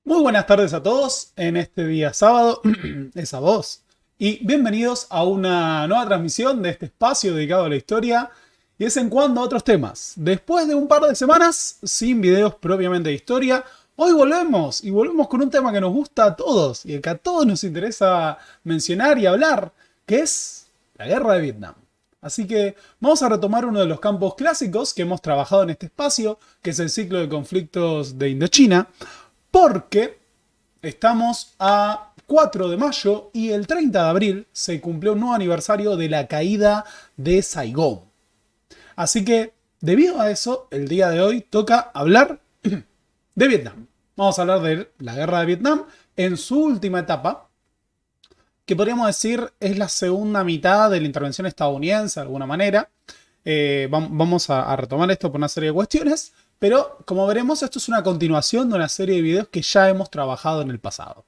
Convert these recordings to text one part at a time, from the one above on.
Muy buenas tardes a todos en este día sábado, esa voz, y bienvenidos a una nueva transmisión de este espacio dedicado a la historia y de vez en cuando a otros temas. Después de un par de semanas sin videos propiamente de historia, hoy volvemos y volvemos con un tema que nos gusta a todos y el que a todos nos interesa mencionar y hablar, que es la guerra de Vietnam. Así que vamos a retomar uno de los campos clásicos que hemos trabajado en este espacio, que es el ciclo de conflictos de Indochina, porque estamos a 4 de mayo y el 30 de abril se cumplió un nuevo aniversario de la caída de Saigón. Así que, debido a eso, el día de hoy toca hablar de Vietnam. Vamos a hablar de la guerra de Vietnam en su última etapa, que podríamos decir es la segunda mitad de la intervención estadounidense de alguna manera. Vamos a retomar esto por una serie de cuestiones, pero como veremos esto es una continuación de una serie de videos que ya hemos trabajado en el pasado.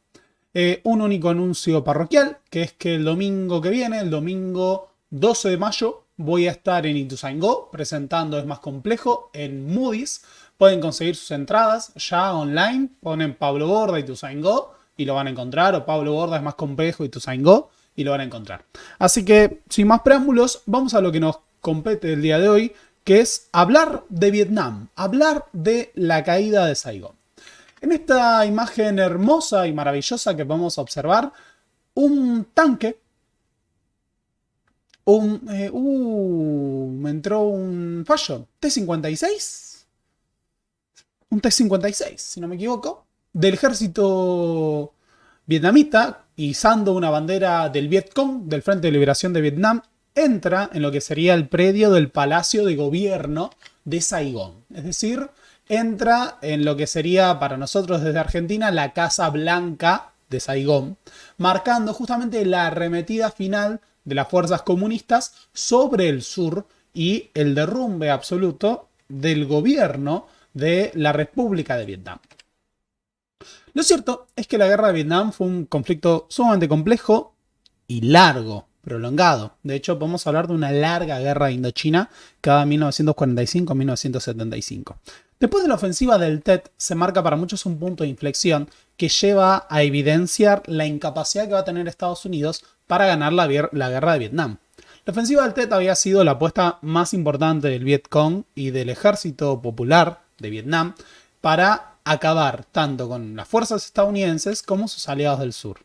Un único anuncio parroquial, que es que el domingo que viene, el domingo 12 de mayo, voy a estar en Ituzaingó presentando Es Más Complejo en Moody's. Pueden conseguir sus entradas ya online, ponen Pablo Borda Ituzaingó y lo van a encontrar, o Pablo Borda Es Más Complejo Ituzaingó y lo van a encontrar. Así que, sin más preámbulos, vamos a lo que nos compete el día de hoy, que es hablar de Vietnam, hablar de la caída de Saigón. En esta imagen hermosa y maravillosa que podemos observar, un tanque, me entró un fallo, T-56, un T-56, si no me equivoco, del ejército vietnamita, izando una bandera del Vietcong, del Frente de Liberación de Vietnam, entra en lo que sería el predio del Palacio de Gobierno de Saigón. Es decir, entra en lo que sería para nosotros desde Argentina la Casa Blanca de Saigón, marcando justamente la arremetida final de las fuerzas comunistas sobre el sur y el derrumbe absoluto del gobierno de la República de Vietnam. Lo cierto es que la guerra de Vietnam fue un conflicto sumamente complejo y largo, prolongado. De hecho, podemos hablar de una larga guerra de Indochina que va de 1945 a 1975. Después de la ofensiva del Tet, se marca para muchos un punto de inflexión que lleva a evidenciar la incapacidad que va a tener Estados Unidos para ganar la guerra de Vietnam. La ofensiva del Tet había sido la apuesta más importante del Vietcong y del Ejército Popular de Vietnam para acabar tanto con las fuerzas estadounidenses como sus aliados del sur.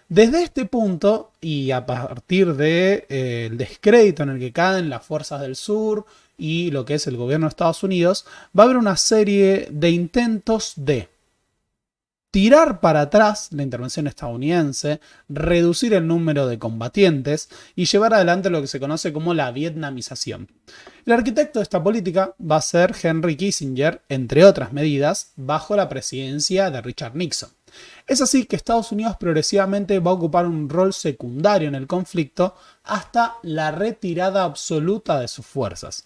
Desde este punto, y a partir del descrédito en el que caen las fuerzas del sur y lo que es el gobierno de Estados Unidos, va a haber una serie de intentos de tirar para atrás la intervención estadounidense, reducir el número de combatientes y llevar adelante lo que se conoce como la vietnamización. El arquitecto de esta política va a ser Henry Kissinger, entre otras medidas, bajo la presidencia de Richard Nixon. Es así que Estados Unidos progresivamente va a ocupar un rol secundario en el conflicto hasta la retirada absoluta de sus fuerzas.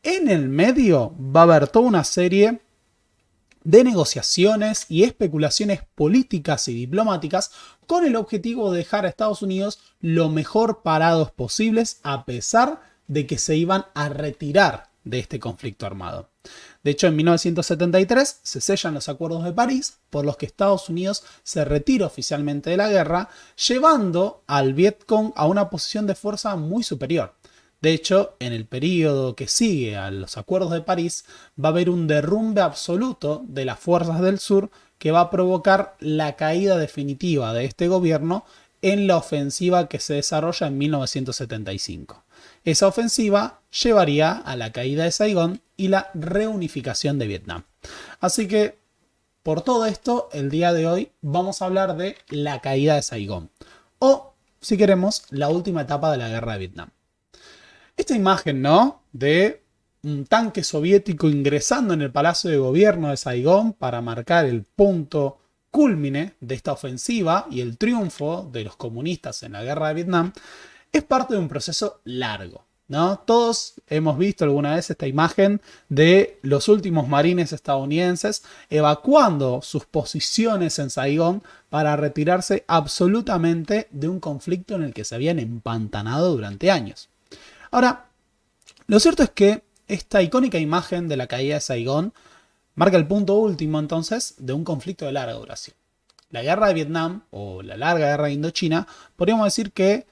En el medio va a haber toda una serie de negociaciones y especulaciones políticas y diplomáticas con el objetivo de dejar a Estados Unidos lo mejor parados posibles a pesar de que se iban a retirar de este conflicto armado. De hecho, en 1973 se sellan los acuerdos de París por los que Estados Unidos se retira oficialmente de la guerra, llevando al Vietcong a una posición de fuerza muy superior. De hecho, en el periodo que sigue a los acuerdos de París va a haber un derrumbe absoluto de las fuerzas del sur que va a provocar la caída definitiva de este gobierno en la ofensiva que se desarrolla en 1975. Esa ofensiva llevaría a la caída de Saigón y la reunificación de Vietnam. Así que, por todo esto, el día de hoy vamos a hablar de la caída de Saigón. O, si queremos, la última etapa de la guerra de Vietnam. Esta imagen, ¿no?, de un tanque soviético ingresando en el Palacio de Gobierno de Saigón para marcar el punto cúlmine de esta ofensiva y el triunfo de los comunistas en la guerra de Vietnam, es parte de un proceso largo, ¿no? Todos hemos visto alguna vez esta imagen de los últimos marines estadounidenses evacuando sus posiciones en Saigón para retirarse absolutamente de un conflicto en el que se habían empantanado durante años. Ahora, lo cierto es que esta icónica imagen de la caída de Saigón marca el punto último entonces de un conflicto de larga duración. La guerra de Vietnam o la larga guerra de Indochina, podríamos decir que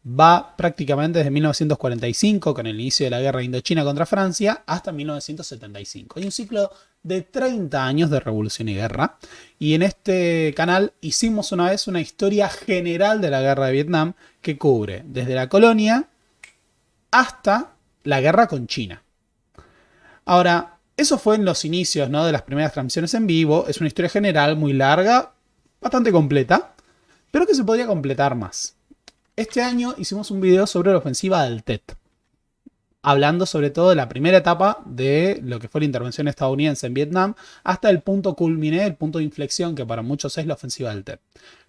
va prácticamente desde 1945 con el inicio de la guerra de Indochina contra Francia hasta 1975. Hay un ciclo de 30 años de revolución y guerra, y en este canal hicimos una vez una historia general de la guerra de Vietnam que cubre desde la colonia hasta la guerra con China. Ahora, eso fue en los inicios, ¿no?, de las primeras transmisiones en vivo. Es una historia general muy larga, bastante completa, pero que se podría completar más. Este año hicimos un video sobre la ofensiva del Tet, hablando sobre todo de la primera etapa de lo que fue la intervención estadounidense en Vietnam hasta el punto culmine, el punto de inflexión que para muchos es la ofensiva del Tet.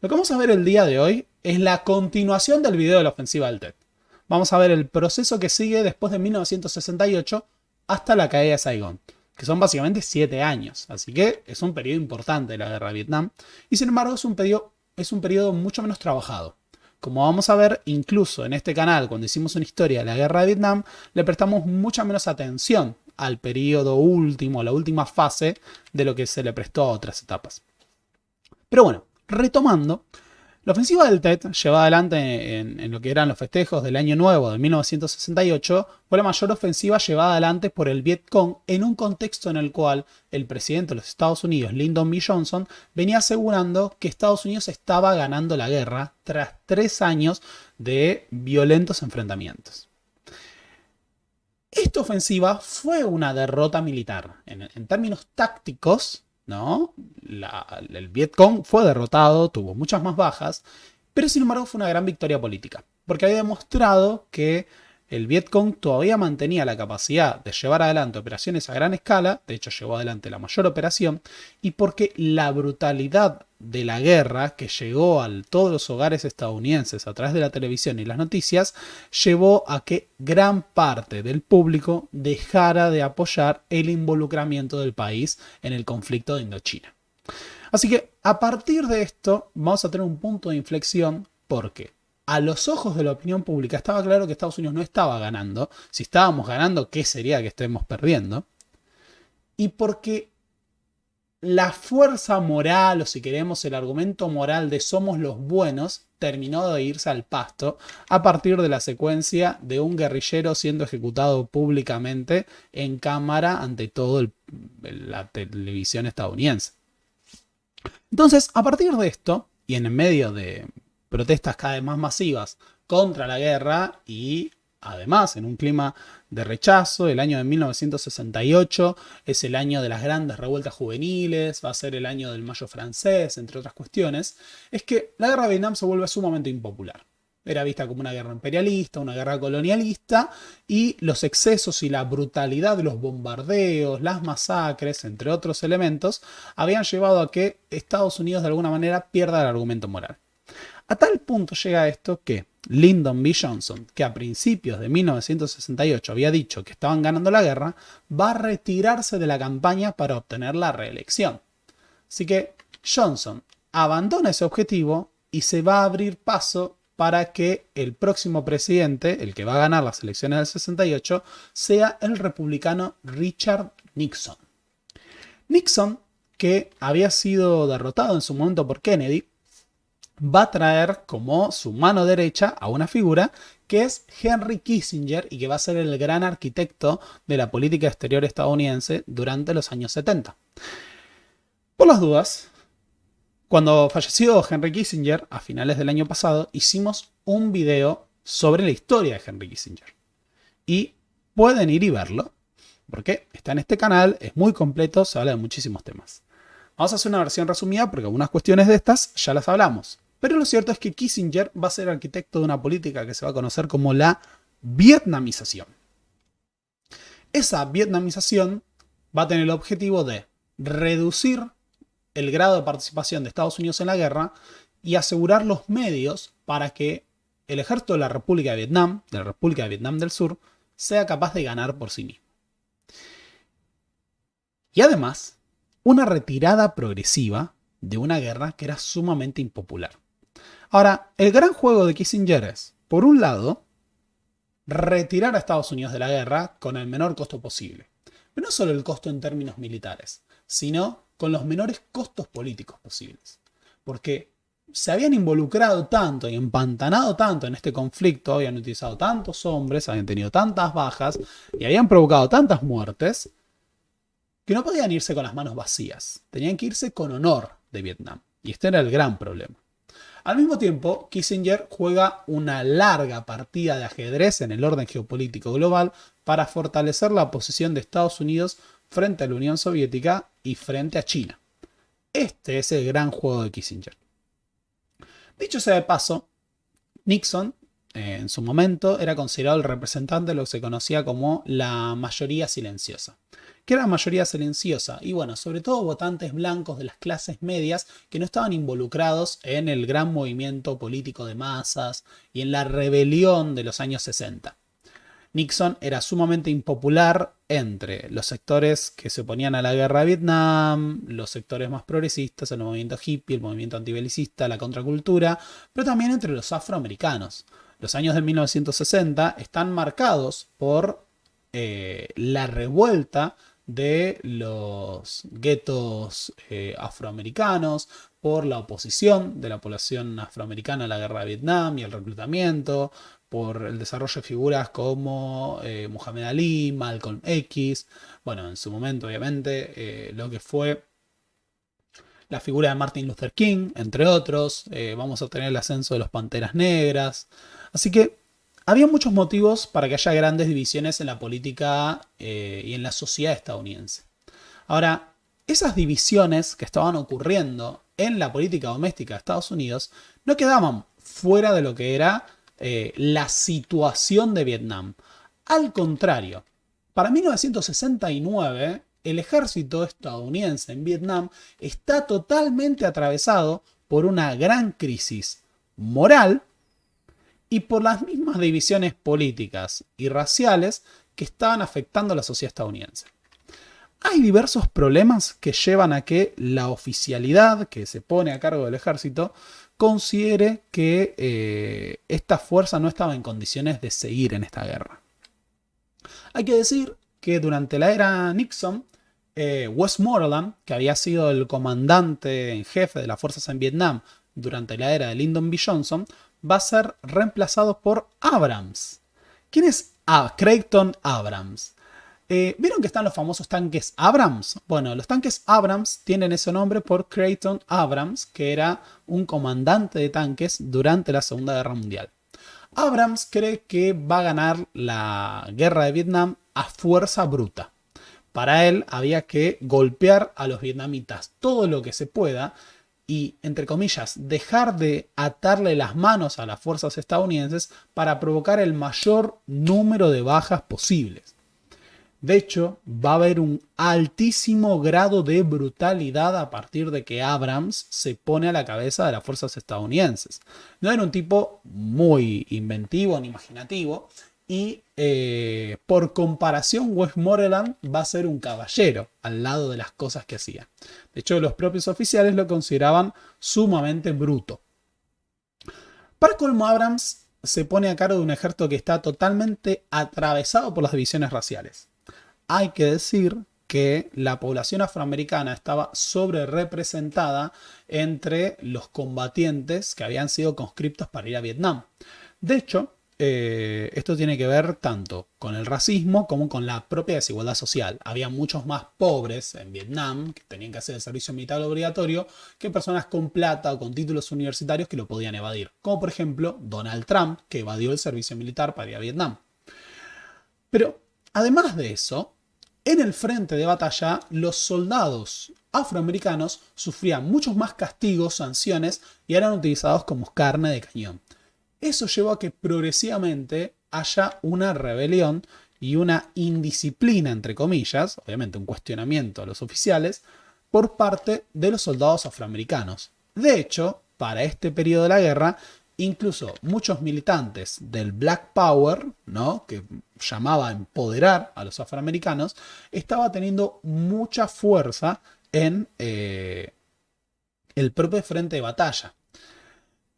Lo que vamos a ver el día de hoy es la continuación del video de la ofensiva del Tet. Vamos a ver el proceso que sigue después de 1968 hasta la caída de Saigón, que son básicamente 7 años. Así que es un periodo importante de la guerra de Vietnam, y sin embargo es un periodo mucho menos trabajado. Como vamos a ver, incluso en este canal, cuando hicimos una historia de la guerra de Vietnam, le prestamos mucha menos atención al periodo último, a la última fase, de lo que se le prestó a otras etapas. Pero bueno, retomando, la ofensiva del Tet, llevada adelante en lo que eran los festejos del Año Nuevo de 1968, fue la mayor ofensiva llevada adelante por el Vietcong en un contexto en el cual el presidente de los Estados Unidos, Lyndon B. Johnson, venía asegurando que Estados Unidos estaba ganando la guerra tras 3 años de violentos enfrentamientos. Esta ofensiva fue una derrota militar. En términos tácticos, ¿no?, el Vietcong fue derrotado, tuvo muchas más bajas, pero sin embargo fue una gran victoria política, porque había demostrado que el Vietcong todavía mantenía la capacidad de llevar adelante operaciones a gran escala, de hecho llevó adelante la mayor operación, y porque la brutalidad de la guerra que llegó a todos los hogares estadounidenses a través de la televisión y las noticias, llevó a que gran parte del público dejara de apoyar el involucramiento del país en el conflicto de Indochina. Así que a partir de esto vamos a tener un punto de inflexión, porque a los ojos de la opinión pública estaba claro que Estados Unidos no estaba ganando. Si estábamos ganando, ¿qué sería que estemos perdiendo? Y porque la fuerza moral, o si queremos el argumento moral de somos los buenos, terminó de irse al pasto a partir de la secuencia de un guerrillero siendo ejecutado públicamente en cámara ante todo la televisión estadounidense. Entonces, a partir de esto, y en medio de protestas cada vez más masivas contra la guerra y además en un clima de rechazo, el año de 1968 es el año de las grandes revueltas juveniles, va a ser el año del Mayo francés, entre otras cuestiones, es que la guerra de Vietnam se vuelve sumamente impopular. Era vista como una guerra imperialista, una guerra colonialista, y los excesos y la brutalidad de los bombardeos, las masacres, entre otros elementos, habían llevado a que Estados Unidos de alguna manera pierda el argumento moral. A tal punto llega esto que Lyndon B. Johnson, que a principios de 1968 había dicho que estaban ganando la guerra, va a retirarse de la campaña para obtener la reelección. Así que Johnson abandona ese objetivo y se va a abrir paso para que el próximo presidente, el que va a ganar las elecciones del 68, sea el republicano Richard Nixon. Nixon, que había sido derrotado en su momento por Kennedy, va a traer como su mano derecha a una figura que es Henry Kissinger y que va a ser el gran arquitecto de la política exterior estadounidense durante los años 70. Por las dudas, cuando falleció Henry Kissinger a finales del año pasado, hicimos un video sobre la historia de Henry Kissinger. Y pueden ir y verlo, porque está en este canal, es muy completo, se habla de muchísimos temas. Vamos a hacer una versión resumida porque algunas cuestiones de estas ya las hablamos. Pero lo cierto es que Kissinger va a ser arquitecto de una política que se va a conocer como la vietnamización. Esa vietnamización va a tener el objetivo de reducir el grado de participación de Estados Unidos en la guerra y asegurar los medios para que el ejército de la República de la República de Vietnam del Sur, sea capaz de ganar por sí mismo. Y además, una retirada progresiva de una guerra que era sumamente impopular. Ahora, el gran juego de Kissinger es, por un lado, retirar a Estados Unidos de la guerra con el menor costo posible. Pero no solo el costo en términos militares, sino con los menores costos políticos posibles. Porque se habían involucrado tanto y empantanado tanto en este conflicto, habían utilizado tantos hombres, habían tenido tantas bajas y habían provocado tantas muertes, que no podían irse con las manos vacías. Tenían que irse con honor de Vietnam. Y este era el gran problema. Al mismo tiempo, Kissinger juega una larga partida de ajedrez en el orden geopolítico global para fortalecer la posición de Estados Unidos frente a la Unión Soviética y frente a China. Este es el gran juego de Kissinger. Dicho sea de paso, Nixon, en su momento, era considerado el representante de lo que se conocía como la mayoría silenciosa. ¿Qué era la mayoría silenciosa? Y bueno, sobre todo votantes blancos de las clases medias que no estaban involucrados en el gran movimiento político de masas y en la rebelión de los años 60. Nixon era sumamente impopular entre los sectores que se oponían a la guerra de Vietnam, los sectores más progresistas, el movimiento hippie, el movimiento antibelicista, la contracultura, pero también entre los afroamericanos. Los años de 1960 están marcados por la revuelta de los guetos afroamericanos, por la oposición de la población afroamericana a la guerra de Vietnam y el reclutamiento, por el desarrollo de figuras como Muhammad Ali, Malcolm X, bueno, en su momento obviamente lo que fue la figura de Martin Luther King, entre otros. Vamos a tener el ascenso de los Panteras Negras. Así que había muchos motivos para que haya grandes divisiones en la política y en la sociedad estadounidense. Ahora, esas divisiones que estaban ocurriendo en la política doméstica de Estados Unidos no quedaban fuera de lo que era la situación de Vietnam. Al contrario, para 1969, el ejército estadounidense en Vietnam está totalmente atravesado por una gran crisis moral y por las mismas divisiones políticas y raciales que estaban afectando a la sociedad estadounidense. Hay diversos problemas que llevan a que la oficialidad que se pone a cargo del ejército considere que esta fuerza no estaba en condiciones de seguir en esta guerra. Hay que decir que durante la era Nixon, Westmoreland, que había sido el comandante en jefe de las fuerzas en Vietnam durante la era de Lyndon B. Johnson, va a ser reemplazado por Abrams. ¿Quién es Creighton Abrams? ¿Vieron que están los famosos tanques Abrams? Bueno, los tanques Abrams tienen ese nombre por Creighton Abrams, que era un comandante de tanques durante la Segunda Guerra Mundial. Abrams cree que va a ganar la guerra de Vietnam a fuerza bruta. Para él había que golpear a los vietnamitas todo lo que se pueda y, entre comillas, dejar de atarle las manos a las fuerzas estadounidenses para provocar el mayor número de bajas posibles. De hecho, va a haber un altísimo grado de brutalidad a partir de que Abrams se pone a la cabeza de las fuerzas estadounidenses. No era un tipo muy inventivo ni imaginativo y por comparación Westmoreland va a ser un caballero al lado de las cosas que hacía. De hecho, los propios oficiales lo consideraban sumamente bruto. Para colmo, Abrams se pone a cargo de un ejército que está totalmente atravesado por las divisiones raciales. Hay que decir que la población afroamericana estaba sobre representada entre los combatientes que habían sido conscriptos para ir a Vietnam. De hecho, esto tiene que ver tanto con el racismo como con la propia desigualdad social. Había muchos más pobres en Vietnam que tenían que hacer el servicio militar obligatorio que personas con plata o con títulos universitarios que lo podían evadir. Como por ejemplo Donald Trump, que evadió el servicio militar para ir a Vietnam. Pero además de eso, en el frente de batalla, los soldados afroamericanos sufrían muchos más castigos, sanciones y eran utilizados como carne de cañón. Eso llevó a que progresivamente haya una rebelión y una indisciplina, entre comillas, obviamente un cuestionamiento a los oficiales, por parte de los soldados afroamericanos. De hecho, para este periodo de la guerra, incluso muchos militantes del Black Power, ¿no?, que llamaba a empoderar a los afroamericanos, estaba teniendo mucha fuerza en el propio frente de batalla.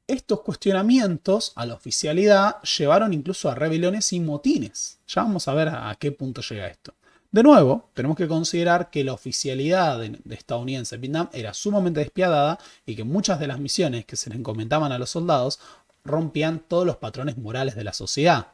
Estos cuestionamientos a la oficialidad llevaron incluso a rebeliones y motines. Ya vamos a ver a qué punto llega esto. De nuevo, tenemos que considerar que la oficialidad de estadounidense en Vietnam era sumamente despiadada y que muchas de las misiones que se les encomendaban a los soldados rompían todos los patrones morales de la sociedad.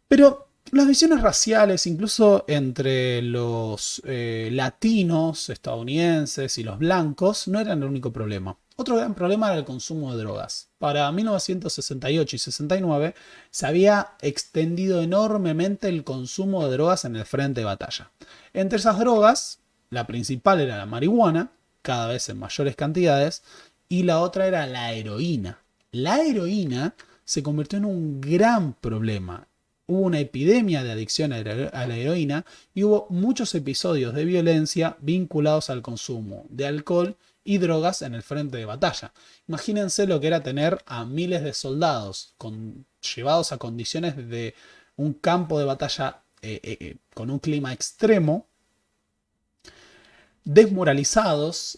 Pero las divisiones raciales, incluso entre los latinos estadounidenses y los blancos, no eran el único problema. Otro gran problema era el consumo de drogas. Para 1968 y 69 se había extendido enormemente el consumo de drogas en el frente de batalla. Entre esas drogas, la principal era la marihuana, cada vez en mayores cantidades, y la otra era la heroína. La heroína se convirtió en un gran problema. Hubo una epidemia de adicción a la heroína y hubo muchos episodios de violencia vinculados al consumo de alcohol y drogas en el frente de batalla. Imagínense lo que era tener a miles de soldados llevados a condiciones de un campo de batalla con un clima extremo, desmoralizados,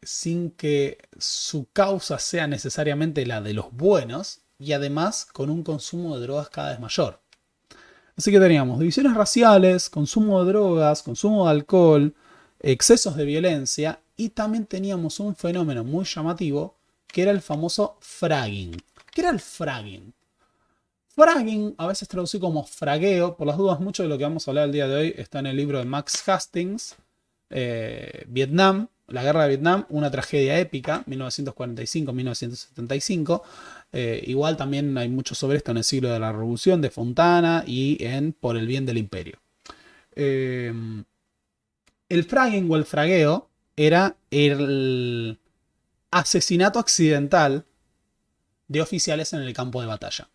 sin que su causa sea necesariamente la de los buenos, y además con un consumo de drogas cada vez mayor. Así que teníamos divisiones raciales, consumo de drogas, consumo de alcohol, excesos de violencia, y también teníamos un fenómeno muy llamativo que era el famoso fragging. ¿Qué era el fragging? Fragging, a veces traducido como fragueo, por las dudas mucho de lo que vamos a hablar el día de hoy está en el libro de Max Hastings, Vietnam, la guerra de Vietnam, una tragedia épica, 1945-1975. Igual también hay mucho sobre esto en el siglo de la Revolución de Fontana y en Por el bien del imperio. El fragging o el fragueo era el asesinato accidental de oficiales en el campo de batalla.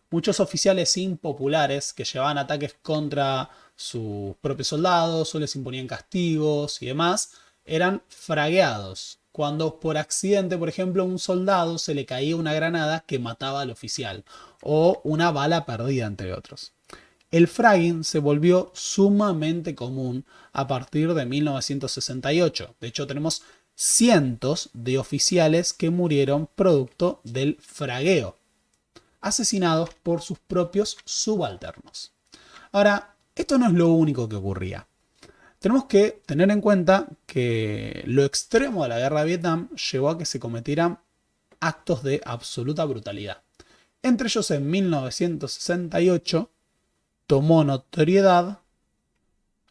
Muchos oficiales impopulares que llevaban ataques contra sus propios soldados o les imponían castigos y demás, eran fragueados. Cuando por accidente, por ejemplo, a un soldado se le caía una granada que mataba al oficial o una bala perdida, entre otros. El fragging se volvió sumamente común a partir de 1968. De hecho, tenemos cientos de oficiales que murieron producto del fragueo, asesinados por sus propios subalternos. Ahora, esto no es lo único que ocurría. Tenemos que tener en cuenta que lo extremo de la guerra de Vietnam llevó a que se cometieran actos de absoluta brutalidad. Entre ellos, en 1968 tomó notoriedad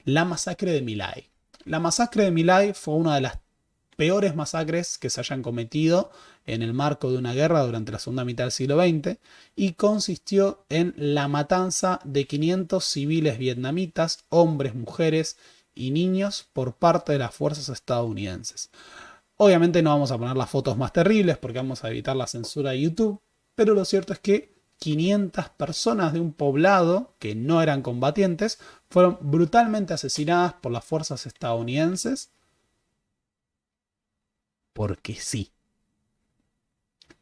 la masacre de My Lai. La masacre de My Lai fue una de las peores masacres que se hayan cometido en el marco de una guerra durante la segunda mitad del siglo XX y consistió en la matanza de 500 civiles vietnamitas, hombres, mujeres y niños por parte de las fuerzas estadounidenses. Obviamente no vamos a poner las fotos más terribles porque vamos a evitar la censura de YouTube, pero lo cierto es que 500 personas de un poblado que no eran combatientes fueron brutalmente asesinadas por las fuerzas estadounidenses porque sí.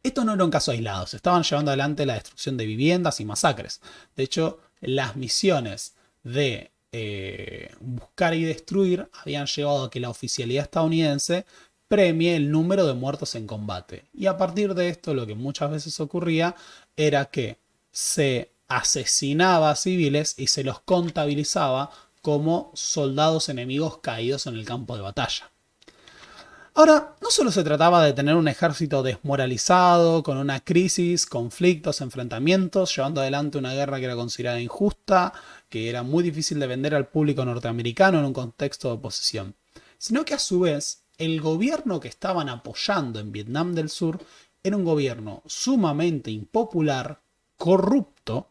Esto no era un caso aislado, se estaban llevando adelante la destrucción de viviendas y masacres. De hecho, las misiones de buscar y destruir habían llevado a que la oficialidad estadounidense premie el número de muertos en combate. Y a partir de esto, lo que muchas veces ocurría era que se asesinaba a civiles y se los contabilizaba como soldados enemigos caídos en el campo de batalla. Ahora, no solo se trataba de tener un ejército desmoralizado, con una crisis, conflictos, enfrentamientos, llevando adelante una guerra que era considerada injusta, que era muy difícil de vender al público norteamericano en un contexto de oposición, sino que a su vez, el gobierno que estaban apoyando en Vietnam del Sur era un gobierno sumamente impopular, corrupto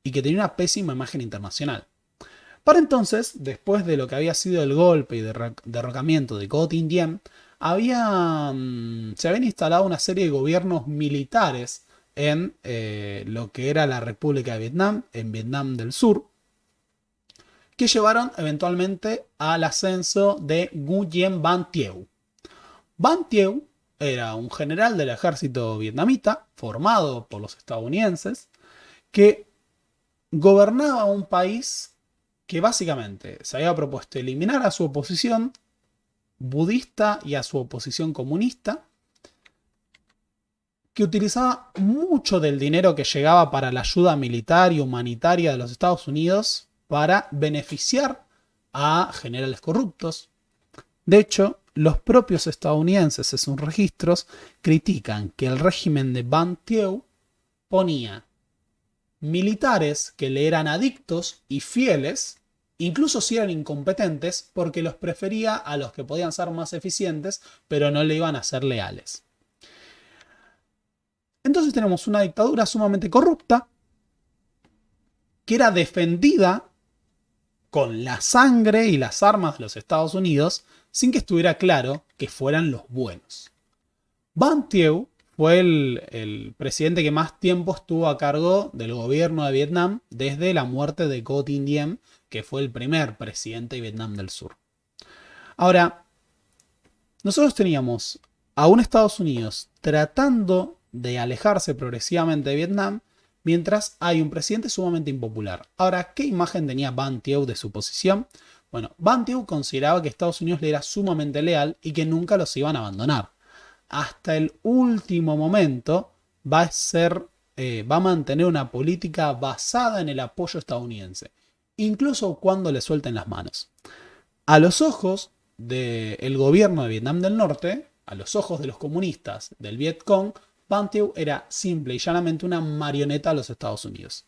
y que tenía una pésima imagen internacional. Para entonces, después de lo que había sido el golpe y derrocamiento de Ngo Dinh Diem, se habían instalado una serie de gobiernos militares en lo que era la República de Vietnam, en Vietnam del Sur, que llevaron eventualmente al ascenso de Nguyen Van Thieu. Van Thieu era un general del ejército vietnamita, formado por los estadounidenses, que gobernaba un país que básicamente se había propuesto eliminar a su oposición budista y a su oposición comunista, que utilizaba mucho del dinero que llegaba para la ayuda militar y humanitaria de los Estados Unidos para beneficiar a generales corruptos. De hecho, los propios estadounidenses en sus registros critican que el régimen de Ban Thieu ponía militares que le eran adictos y fieles, incluso si eran incompetentes, porque los prefería a los que podían ser más eficientes, pero no le iban a ser leales. Entonces tenemos una dictadura sumamente corrupta, que era defendida con la sangre y las armas de los Estados Unidos, sin que estuviera claro que fueran los buenos. Ban Thieu fue el presidente que más tiempo estuvo a cargo del gobierno de Vietnam desde la muerte de Ngo Dinh Diem, que fue el primer presidente de Vietnam del Sur. Ahora, nosotros teníamos a un Estados Unidos tratando de alejarse progresivamente de Vietnam, mientras hay un presidente sumamente impopular. Ahora, ¿qué imagen tenía Ban Thieu de su posición? Bueno, Ban Thieu consideraba que Estados Unidos le era sumamente leal y que nunca los iban a abandonar. Hasta el último momento va a mantener una política basada en el apoyo estadounidense, incluso cuando le suelten las manos. A los ojos del gobierno de Vietnam del Norte, a los ojos de los comunistas del Vietcong, Ban Thieu era simple y llanamente una marioneta a los Estados Unidos.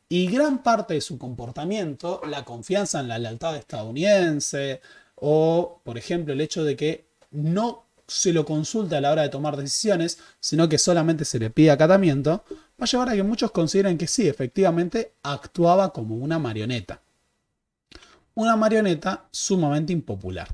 Y gran parte de su comportamiento, la confianza en la lealtad estadounidense, o por ejemplo el hecho de que no se lo consulte a la hora de tomar decisiones, sino que solamente se le pide acatamiento, va a llevar a que muchos consideren que sí, efectivamente actuaba como una marioneta. Una marioneta sumamente impopular.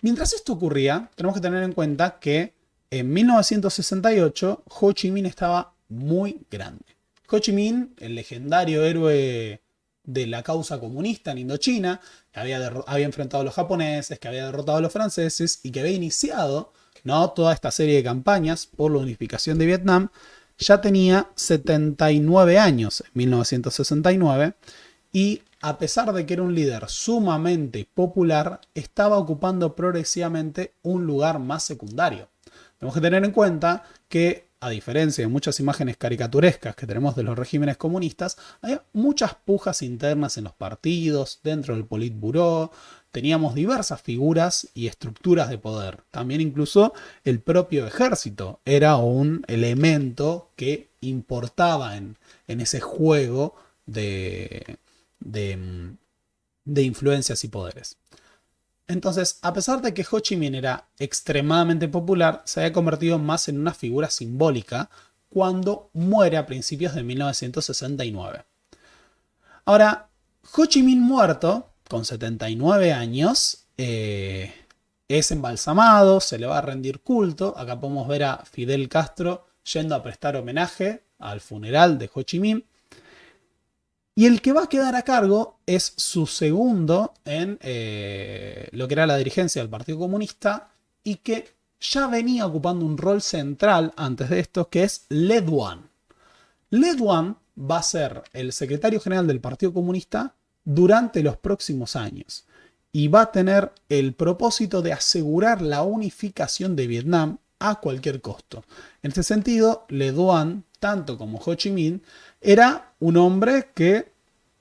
Mientras esto ocurría, tenemos que tener en cuenta que en 1968 Ho Chi Minh estaba muy grande. Ho Chi Minh, el legendario héroe de la causa comunista en Indochina, que había enfrentado a los japoneses, que había derrotado a los franceses y que había iniciado, ¿no?, toda esta serie de campañas por la unificación de Vietnam, ya tenía 79 años en 1969 y a pesar de que era un líder sumamente popular, estaba ocupando progresivamente un lugar más secundario. Tenemos que tener en cuenta que, a diferencia de muchas imágenes caricaturescas que tenemos de los regímenes comunistas, había muchas pujas internas en los partidos, dentro del Politburó, teníamos diversas figuras y estructuras de poder. También incluso el propio ejército era un elemento que importaba en ese juego de influencias y poderes. Entonces, a pesar de que Ho Chi Minh era extremadamente popular, se había convertido más en una figura simbólica cuando muere a principios de 1969. Ahora, Ho Chi Minh muerto, con 79 años, es embalsamado, se le va a rendir culto. Acá podemos ver a Fidel Castro yendo a prestar homenaje al funeral de Ho Chi Minh. Y el que va a quedar a cargo es su segundo en lo que era la dirigencia del Partido Comunista y que ya venía ocupando un rol central antes de esto, que es Le Duan. Le Duan va a ser el secretario general del Partido Comunista durante los próximos años y va a tener el propósito de asegurar la unificación de Vietnam a cualquier costo. En este sentido, Le Duan, tanto como Ho Chi Minh, era un hombre que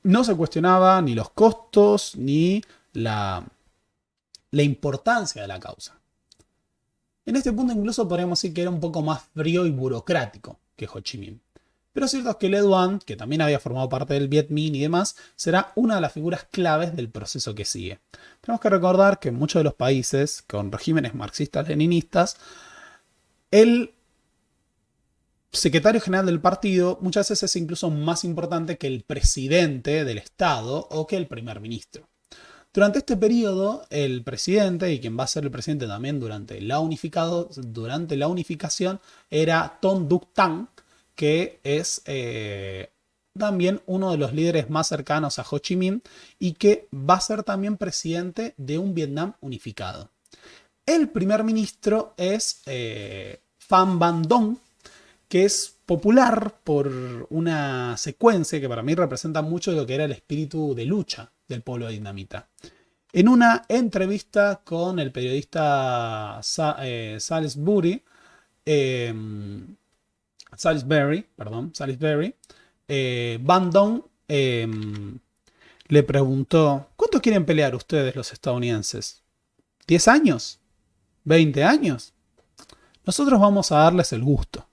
no se cuestionaba ni los costos ni la importancia de la causa. En este punto incluso podríamos decir que era un poco más frío y burocrático que Ho Chi Minh. Pero cierto es que Le Duan, que también había formado parte del Viet Minh y demás, será una de las figuras claves del proceso que sigue. Tenemos que recordar que en muchos de los países con regímenes marxistas-leninistas, el secretario general del partido muchas veces es incluso más importante que el presidente del Estado o que el primer ministro. Durante este periodo, el presidente, y quien va a ser el presidente también durante la unificación, era Ton Duc Tan, que es también uno de los líderes más cercanos a Ho Chi Minh y que va a ser también presidente de un Vietnam unificado. El primer ministro es Pham Van Dong, que es popular por una secuencia que para mí representa mucho de lo que era el espíritu de lucha del pueblo vietnamita. En una entrevista con el periodista Salisbury, Van Dong le preguntó, ¿cuánto quieren pelear ustedes los estadounidenses? ¿10 años? ¿20 años? Nosotros vamos a darles el gusto,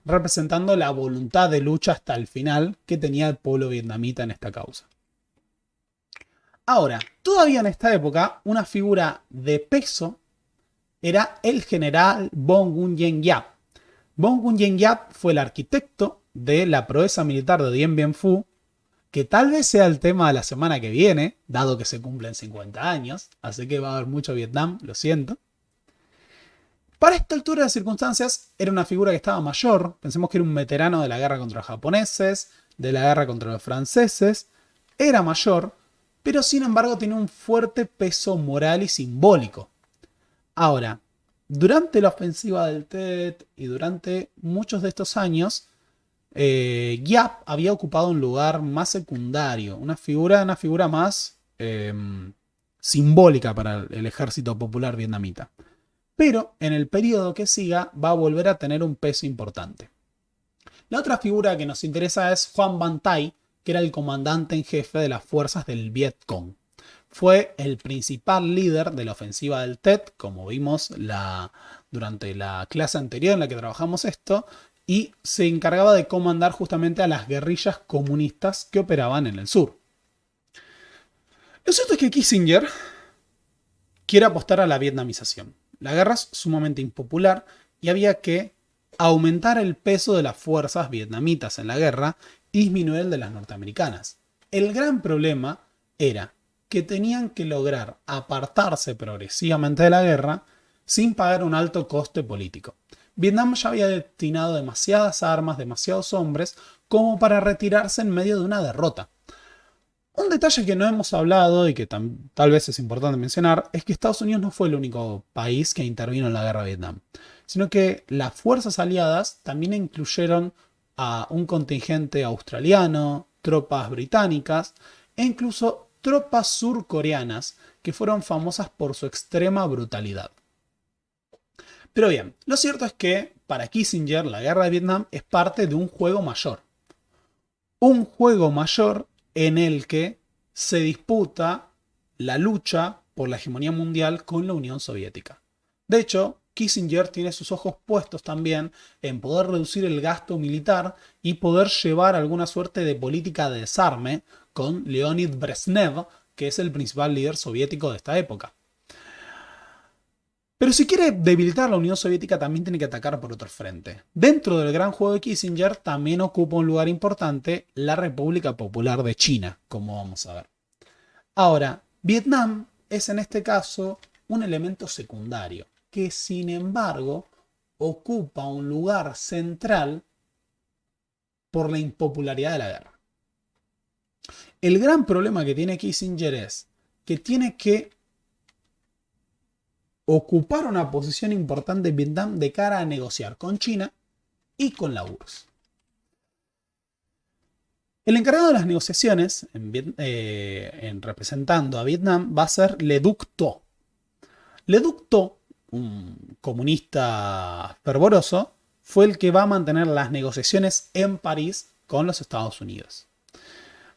representando la voluntad de lucha hasta el final que tenía el pueblo vietnamita en esta causa. Ahora, todavía en esta época, una figura de peso era el general Bong Gun Yap. Bong Gun Yap fue el arquitecto de la proeza militar de Dien Bien Phu, que tal vez sea el tema de la semana que viene, dado que se cumplen 50 años, así que va a haber mucho Vietnam, lo siento. Para esta altura de circunstancias, era una figura que estaba mayor. Pensemos que era un veterano de la guerra contra los japoneses, de la guerra contra los franceses. Era mayor, pero sin embargo tenía un fuerte peso moral y simbólico. Ahora, durante la ofensiva del Tet y durante muchos de estos años, Giap había ocupado un lugar más secundario, una figura más simbólica para el ejército popular vietnamita. Pero en el periodo que siga va a volver a tener un peso importante. La otra figura que nos interesa es Juan Van Tay, que era el comandante en jefe de las fuerzas del Viet Cong. Fue el principal líder de la ofensiva del Tet, como vimos durante la clase anterior en la que trabajamos esto, y se encargaba de comandar justamente a las guerrillas comunistas que operaban en el sur. Lo cierto es que Kissinger quiere apostar a la vietnamización. La guerra es sumamente impopular y había que aumentar el peso de las fuerzas vietnamitas en la guerra y disminuir el de las norteamericanas. El gran problema era que tenían que lograr apartarse progresivamente de la guerra sin pagar un alto coste político. Vietnam ya había destinado demasiadas armas, demasiados hombres, como para retirarse en medio de una derrota. Un detalle que no hemos hablado y que tal vez es importante mencionar es que Estados Unidos no fue el único país que intervino en la guerra de Vietnam, sino que las fuerzas aliadas también incluyeron a un contingente australiano, tropas británicas e incluso tropas surcoreanas que fueron famosas por su extrema brutalidad. Pero bien, lo cierto es que para Kissinger la guerra de Vietnam es parte de un juego mayor. Un juego mayor en el que se disputa la lucha por la hegemonía mundial con la Unión Soviética. De hecho, Kissinger tiene sus ojos puestos también en poder reducir el gasto militar y poder llevar alguna suerte de política de desarme con Leonid Brezhnev, que es el principal líder soviético de esta época. Pero si quiere debilitar la Unión Soviética también tiene que atacar por otro frente. Dentro del gran juego de Kissinger también ocupa un lugar importante la República Popular de China, como vamos a ver. Ahora, Vietnam es en este caso un elemento secundario, que sin embargo ocupa un lugar central por la impopularidad de la guerra. El gran problema que tiene Kissinger es que tiene que ocupar una posición importante en Vietnam de cara a negociar con China y con la URSS. El encargado de las negociaciones en representando a Vietnam va a ser Le Duc Tho. Le Duc Tho, un comunista fervoroso, fue el que va a mantener las negociaciones en París con los Estados Unidos.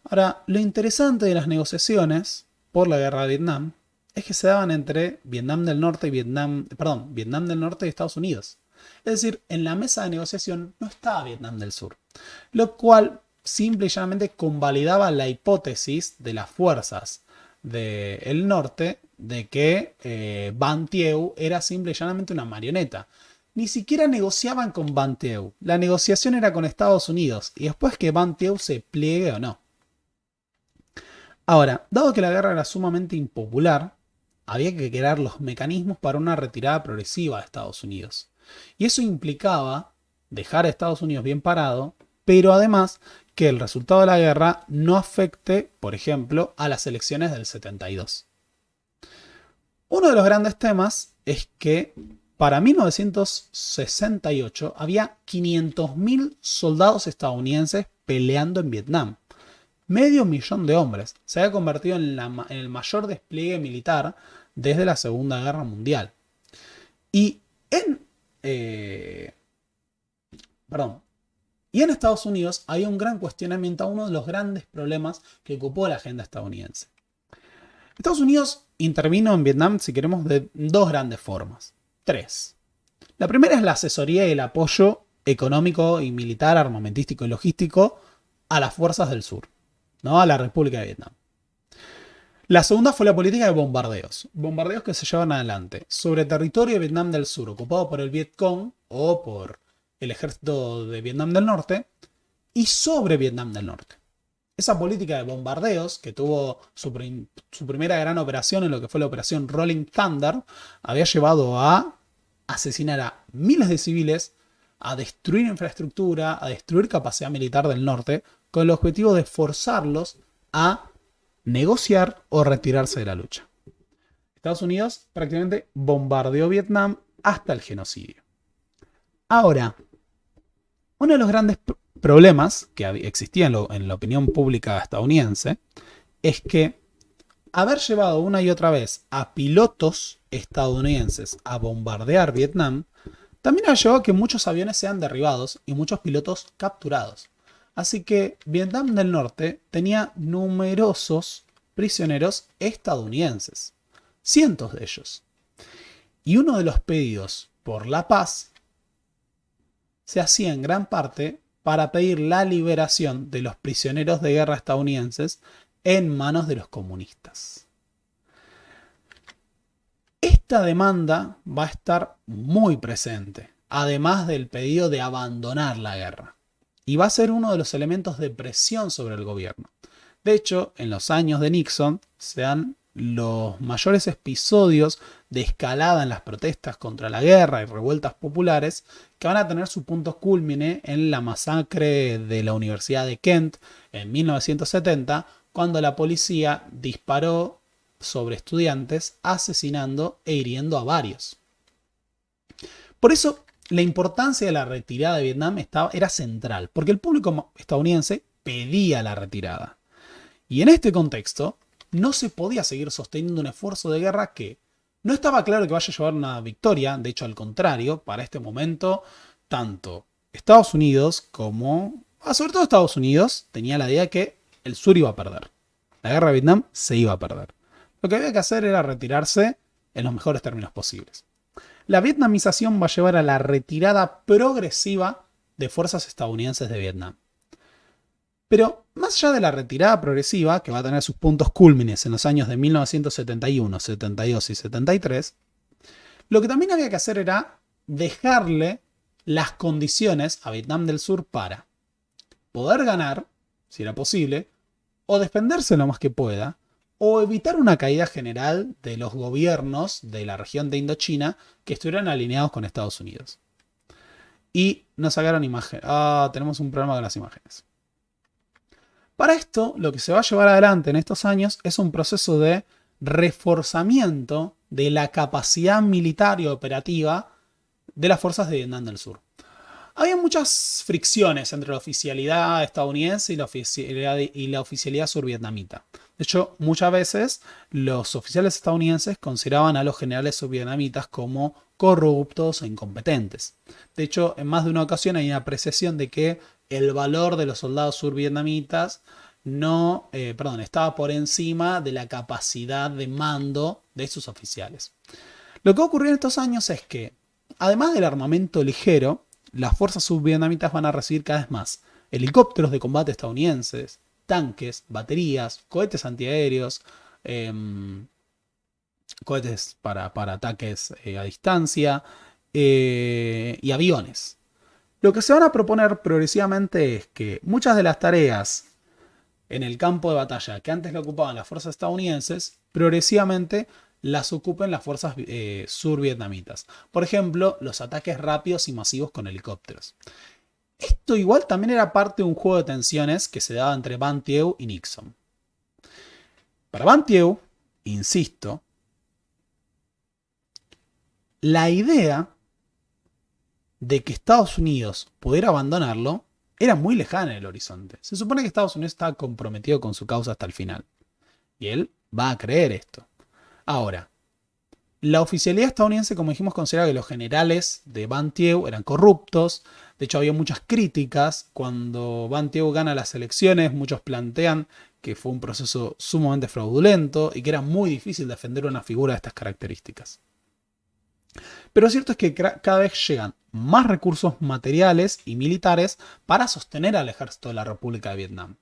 Ahora, lo interesante de las negociaciones por la guerra de Vietnam es que se daban entre Vietnam del Norte y Vietnam del Norte y Estados Unidos. Es decir, en la mesa de negociación no estaba Vietnam del Sur, lo cual simple y llanamente convalidaba la hipótesis de las fuerzas del norte de que Van Thieu era simple y llanamente una marioneta. Ni siquiera negociaban con Van Thieu. La negociación era con Estados Unidos y después que Van Thieu se pliegue o no. Ahora, dado que la guerra era sumamente impopular, había que crear los mecanismos para una retirada progresiva de Estados Unidos. Y eso implicaba dejar a Estados Unidos bien parado, pero además que el resultado de la guerra no afecte, por ejemplo, a las elecciones del 72. Uno de los grandes temas es que para 1968 había 500.000 soldados estadounidenses peleando en Vietnam. Medio millón de hombres. Se había convertido en el mayor despliegue militar desde la Segunda Guerra Mundial. Y Y en Estados Unidos hay un gran cuestionamiento a uno de los grandes problemas que ocupó la agenda estadounidense. Estados Unidos intervino en Vietnam, si queremos, de dos grandes formas. Tres. La primera es la asesoría y el apoyo económico y militar, armamentístico y logístico a las fuerzas del sur, ¿no? A la República de Vietnam. La segunda fue la política de bombardeos. Bombardeos que se llevan adelante sobre territorio de Vietnam del Sur, ocupado por el Vietcong o por el ejército de Vietnam del Norte, y sobre Vietnam del Norte. Esa política de bombardeos, que tuvo su primera gran operación en lo que fue la operación Rolling Thunder, había llevado a asesinar a miles de civiles, a destruir infraestructura, a destruir capacidad militar del norte, con el objetivo de forzarlos a negociar o retirarse de la lucha. Estados Unidos prácticamente bombardeó Vietnam hasta el genocidio. Ahora, uno de los grandes problemas que existía en la opinión pública estadounidense es que haber llevado una y otra vez a pilotos estadounidenses a bombardear Vietnam también ha llevado a que muchos aviones sean derribados y muchos pilotos capturados. Así que Vietnam del Norte tenía numerosos prisioneros estadounidenses, cientos de ellos. Y uno de los pedidos por la paz se hacía en gran parte para pedir la liberación de los prisioneros de guerra estadounidenses en manos de los comunistas. Esta demanda va a estar muy presente, además del pedido de abandonar la guerra, y va a ser uno de los elementos de presión sobre el gobierno. De hecho, en los años de Nixon se dan los mayores episodios de escalada en las protestas contra la guerra y revueltas populares que van a tener su punto culmine en la masacre de la Universidad de Kent en 1970, cuando la policía disparó sobre estudiantes, asesinando e hiriendo a varios. Por eso, la importancia de la retirada de Vietnam era central, porque el público estadounidense pedía la retirada. Y en este contexto, no se podía seguir sosteniendo un esfuerzo de guerra que no estaba claro que vaya a llevar una victoria. De hecho, al contrario, para este momento, tanto Estados Unidos como, sobre todo Estados Unidos, tenía la idea de que el sur iba a perder. La guerra de Vietnam se iba a perder. Lo que había que hacer era retirarse en los mejores términos posibles. La vietnamización va a llevar a la retirada progresiva de fuerzas estadounidenses de Vietnam. Pero más allá de la retirada progresiva, que va a tener sus puntos cúlmines en los años de 1971, 72 y 73, lo que también había que hacer era dejarle las condiciones a Vietnam del Sur para poder ganar, si era posible, o defenderse lo más que pueda, o evitar una caída general de los gobiernos de la región de Indochina que estuvieran alineados con Estados Unidos. Y nos sacaron imágenes. Tenemos un problema con las imágenes. Para esto, lo que se va a llevar adelante en estos años es un proceso de reforzamiento de la capacidad militar y operativa de las fuerzas de Vietnam del Sur. Había muchas fricciones entre la oficialidad estadounidense y la oficialidad survietnamita. De hecho, muchas veces los oficiales estadounidenses consideraban a los generales survietnamitas como corruptos e incompetentes. De hecho, en más de una ocasión hay una apreciación de que el valor de los soldados survietnamitas estaba por encima de la capacidad de mando de sus oficiales. Lo que ocurrió en estos años es que, además del armamento ligero, las fuerzas survietnamitas van a recibir cada vez más helicópteros de combate estadounidenses, tanques, baterías, cohetes antiaéreos, cohetes para ataques a distancia y aviones. Lo que se van a proponer progresivamente es que muchas de las tareas en el campo de batalla que antes lo ocupaban las fuerzas estadounidenses, progresivamente las ocupen las fuerzas survietnamitas. Por ejemplo, los ataques rápidos y masivos con helicópteros. Esto igual también era parte de un juego de tensiones que se daba entre Van Thieu y Nixon. Para Van Thieu, insisto, la idea de que Estados Unidos pudiera abandonarlo era muy lejana en el horizonte. Se supone que Estados Unidos estaba comprometido con su causa hasta el final. Y él va a creer esto. Ahora, La oficialidad estadounidense, como dijimos, consideraba que los generales de Ban Thieu eran corruptos. De hecho, había muchas críticas. Cuando Ban Thieu gana las elecciones, muchos plantean que fue un proceso sumamente fraudulento y que era muy difícil defender una figura de estas características. Pero lo cierto es que cada vez llegan más recursos materiales y militares para sostener al ejército de la República de Vietnam.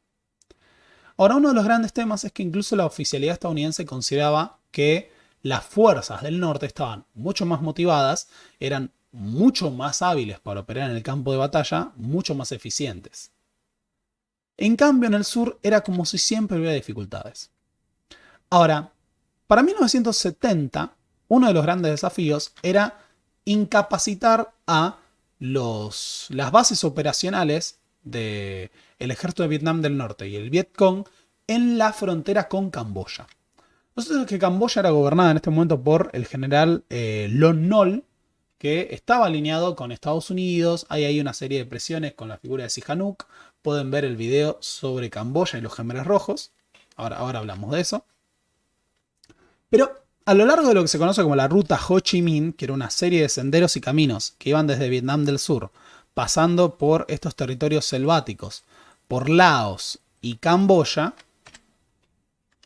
Ahora, uno de los grandes temas es que incluso la oficialidad estadounidense consideraba que las fuerzas del norte estaban mucho más motivadas, eran mucho más hábiles para operar en el campo de batalla, mucho más eficientes. En cambio, en el sur era como si siempre hubiera dificultades. Ahora, para 1970, uno de los grandes desafíos era incapacitar a las bases operacionales del ejército de Vietnam del Norte y el Vietcong en la frontera con Camboya. Nosotros que Camboya era gobernada en este momento por el general Lon Nol, que estaba alineado con Estados Unidos. Hay una serie de presiones con la figura de Sihanouk. Pueden ver el video sobre Camboya y los Gemeres Rojos. Ahora hablamos de eso. Pero a lo largo de lo que se conoce como la ruta Ho Chi Minh, que era una serie de senderos y caminos que iban desde Vietnam del Sur, pasando por estos territorios selváticos, por Laos y Camboya,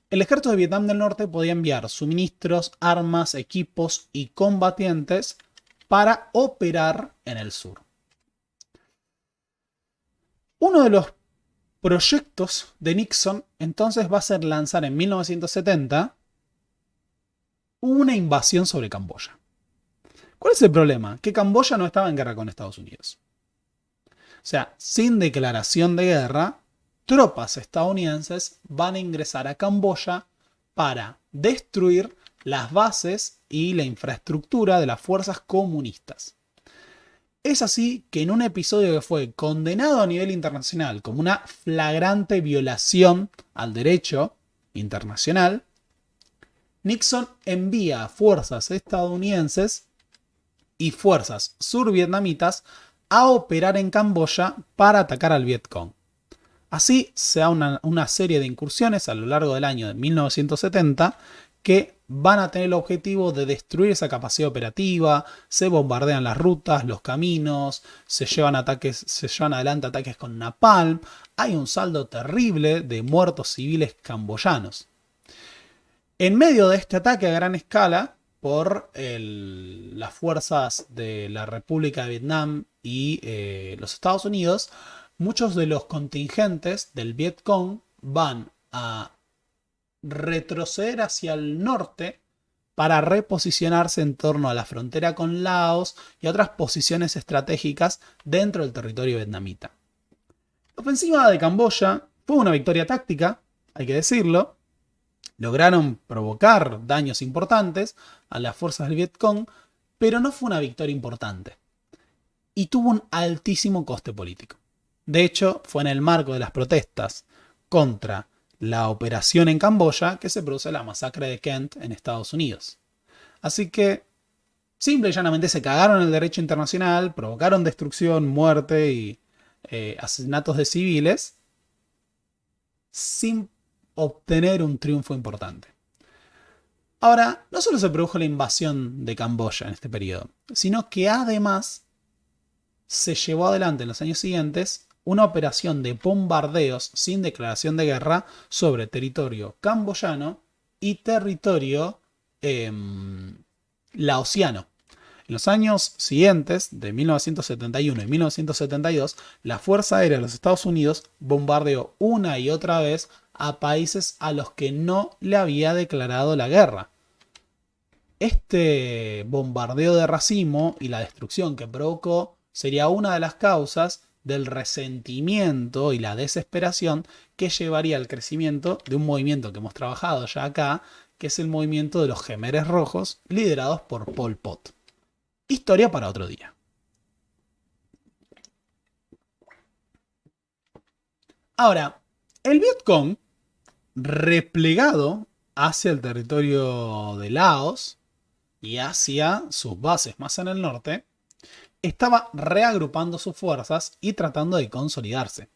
el ejército de Vietnam del Norte podía enviar suministros, armas, equipos y combatientes para operar en el sur. Uno de los proyectos de Nixon entonces va a ser lanzar en 1970 una invasión sobre Camboya. ¿Cuál es el problema? Que Camboya no estaba en guerra con Estados Unidos. O sea, sin declaración de guerra, tropas estadounidenses van a ingresar a Camboya para destruir las bases y la infraestructura de las fuerzas comunistas. Es así que en un episodio que fue condenado a nivel internacional como una flagrante violación al derecho internacional, Nixon envía fuerzas estadounidenses y fuerzas survietnamitas a operar en Camboya para atacar al Vietcong. Así se da una serie de incursiones a lo largo del año de 1970 que van a tener el objetivo de destruir esa capacidad operativa, se bombardean las rutas, los caminos, se llevan adelante ataques con napalm, hay un saldo terrible de muertos civiles camboyanos. En medio de este ataque a gran escala por las fuerzas de la República de Vietnam y los Estados Unidos, muchos de los contingentes del Vietcong van a retroceder hacia el norte para reposicionarse en torno a la frontera con Laos y otras posiciones estratégicas dentro del territorio vietnamita. La ofensiva de Camboya fue una victoria táctica, hay que decirlo. Lograron provocar daños importantes a las fuerzas del Vietcong, pero no fue una victoria importante. Y tuvo un altísimo coste político. De hecho, fue en el marco de las protestas contra la operación en Camboya que se produce la masacre de Kent en Estados Unidos. Así que, simple y llanamente se cagaron el derecho internacional, provocaron destrucción, muerte y asesinatos de civiles sin obtener un triunfo importante. Ahora, no solo se produjo la invasión de Camboya en este periodo, sino que además se llevó adelante en los años siguientes una operación de bombardeos sin declaración de guerra sobre territorio camboyano y territorio laosiano. En los años siguientes, de 1971 y 1972, la Fuerza Aérea de los Estados Unidos bombardeó una y otra vez a países a los que no le había declarado la guerra. Este bombardeo de racimo y la destrucción que provocó sería una de las causas del resentimiento y la desesperación que llevaría al crecimiento de un movimiento que hemos trabajado ya acá, que es el movimiento de los Gemeres Rojos, liderados por Pol Pot. Historia para otro día. Ahora, el Vietcong, replegado hacia el territorio de Laos y hacia sus bases más en el norte, estaba reagrupando sus fuerzas y tratando de consolidarse.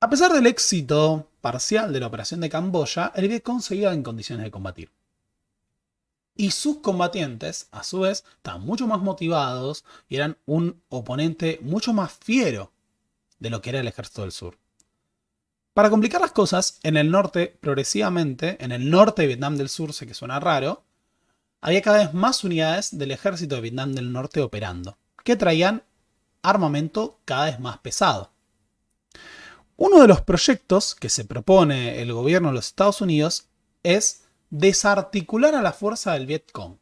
A pesar del éxito parcial de la operación de Camboya, el Vietcong seguía en condiciones de combatir. Y sus combatientes, a su vez, estaban mucho más motivados y eran un oponente mucho más fiero de lo que era el ejército del sur. Para complicar las cosas, en el norte, progresivamente, en el norte de Vietnam del Sur, sé que suena raro, había cada vez más unidades del ejército de Vietnam del Norte operando, que traían armamento cada vez más pesado. Uno de los proyectos que se propone el gobierno de los Estados Unidos es desarticular a la fuerza del Vietcong.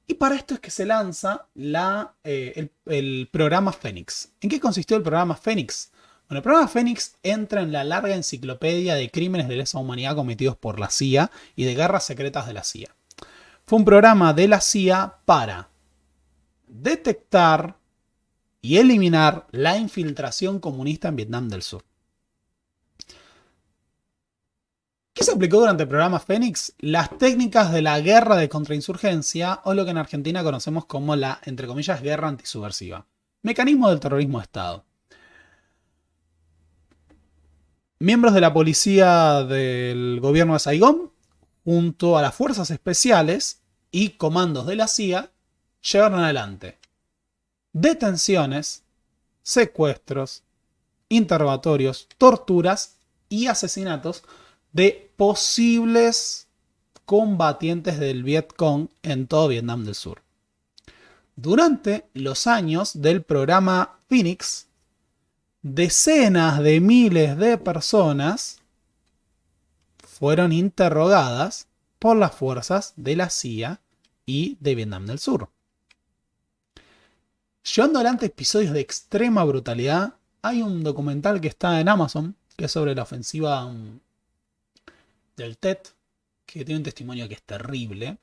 Y para esto es que se lanza el programa Fénix. ¿En qué consistió el programa Fénix? Bueno, el programa Fénix entra en la larga enciclopedia de crímenes de lesa humanidad cometidos por la CIA y de guerras secretas de la CIA. Fue un programa de la CIA para detectar y eliminar la infiltración comunista en Vietnam del Sur. ¿Qué se aplicó durante el programa Fénix? Las técnicas de la guerra de contrainsurgencia, o lo que en Argentina conocemos como la, entre comillas, guerra antisubversiva. Mecanismo del terrorismo de Estado. Miembros de la policía del gobierno de Saigón, junto a las fuerzas especiales y comandos de la CIA, llevaron adelante detenciones, secuestros, interrogatorios, torturas y asesinatos de posibles combatientes del Vietcong en todo Vietnam del Sur. Durante los años del programa Phoenix, decenas de miles de personas fueron interrogadas por las fuerzas de la CIA y de Vietnam del Sur. Llevando adelante episodios de extrema brutalidad, hay un documental que está en Amazon, que es sobre la ofensiva del Tet, que tiene un testimonio que es terrible,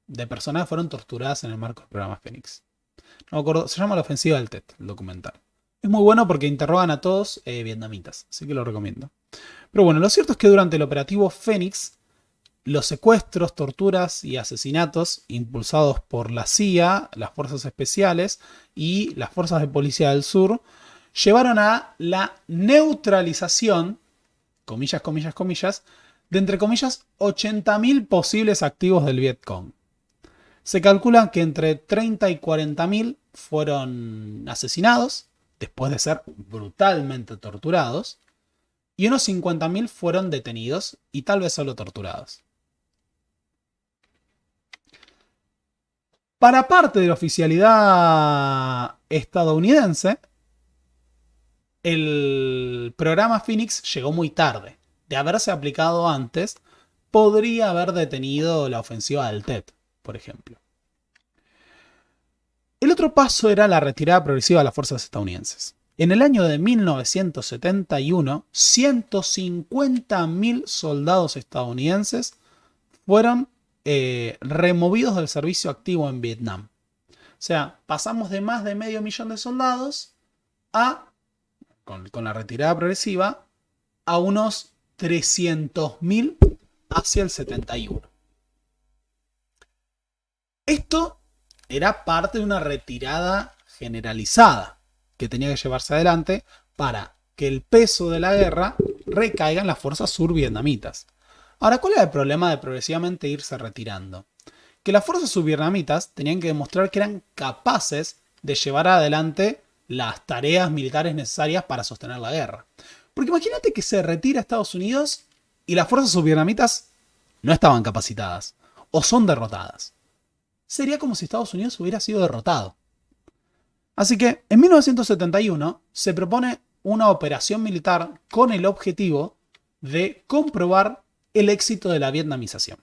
de personas que fueron torturadas en el marco del programa Fénix. No me acuerdo, se llama La ofensiva del Tet, el documental. Es muy bueno porque interrogan a todos vietnamitas, así que lo recomiendo. Pero bueno, lo cierto es que durante el operativo Fénix, los secuestros, torturas y asesinatos impulsados por la CIA, las fuerzas especiales y las fuerzas de policía del sur llevaron a la neutralización, comillas, comillas, comillas, de entre comillas 80.000 posibles activos del Vietcong. Se calcula que entre 30 y 40.000 fueron asesinados después de ser brutalmente torturados y unos 50.000 fueron detenidos y tal vez solo torturados. Para parte de la oficialidad estadounidense, el programa Phoenix llegó muy tarde. De haberse aplicado antes, podría haber detenido la ofensiva del Tet, por ejemplo. El otro paso era la retirada progresiva de las fuerzas estadounidenses. En el año de 1971, 150.000 soldados estadounidenses fueron removidos del servicio activo en Vietnam. O sea, pasamos de más de 500.000 de soldados a, con la retirada progresiva, a unos 300.000 hacia el 71. Esto era parte de una retirada generalizada que tenía que llevarse adelante para que el peso de la guerra recaiga en las fuerzas survietnamitas. Ahora, ¿cuál era el problema de progresivamente irse retirando? Que las fuerzas survietnamitas tenían que demostrar que eran capaces de llevar adelante las tareas militares necesarias para sostener la guerra. Porque imagínate que se retira Estados Unidos y las fuerzas survietnamitas no estaban capacitadas o son derrotadas. Sería como si Estados Unidos hubiera sido derrotado. Así que en 1971 se propone una operación militar con el objetivo de comprobar el éxito de la vietnamización.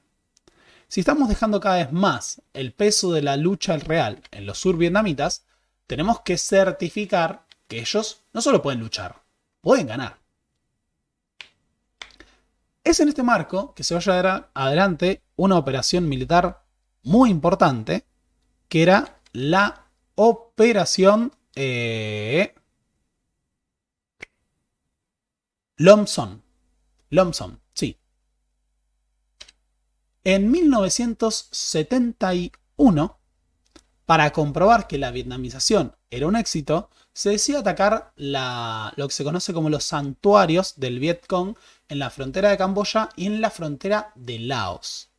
Si estamos dejando cada vez más el peso de la lucha real en los survietnamitas, tenemos que certificar que ellos no solo pueden luchar, pueden ganar. Es en este marco que se va a llevar adelante una operación militar muy importante, que era la operación Lom Son. Lom Son, sí. En 1971, para comprobar que la vietnamización era un éxito, se decide atacar lo que se conoce como los santuarios del Vietcong en la frontera de Camboya y en la frontera de Laos.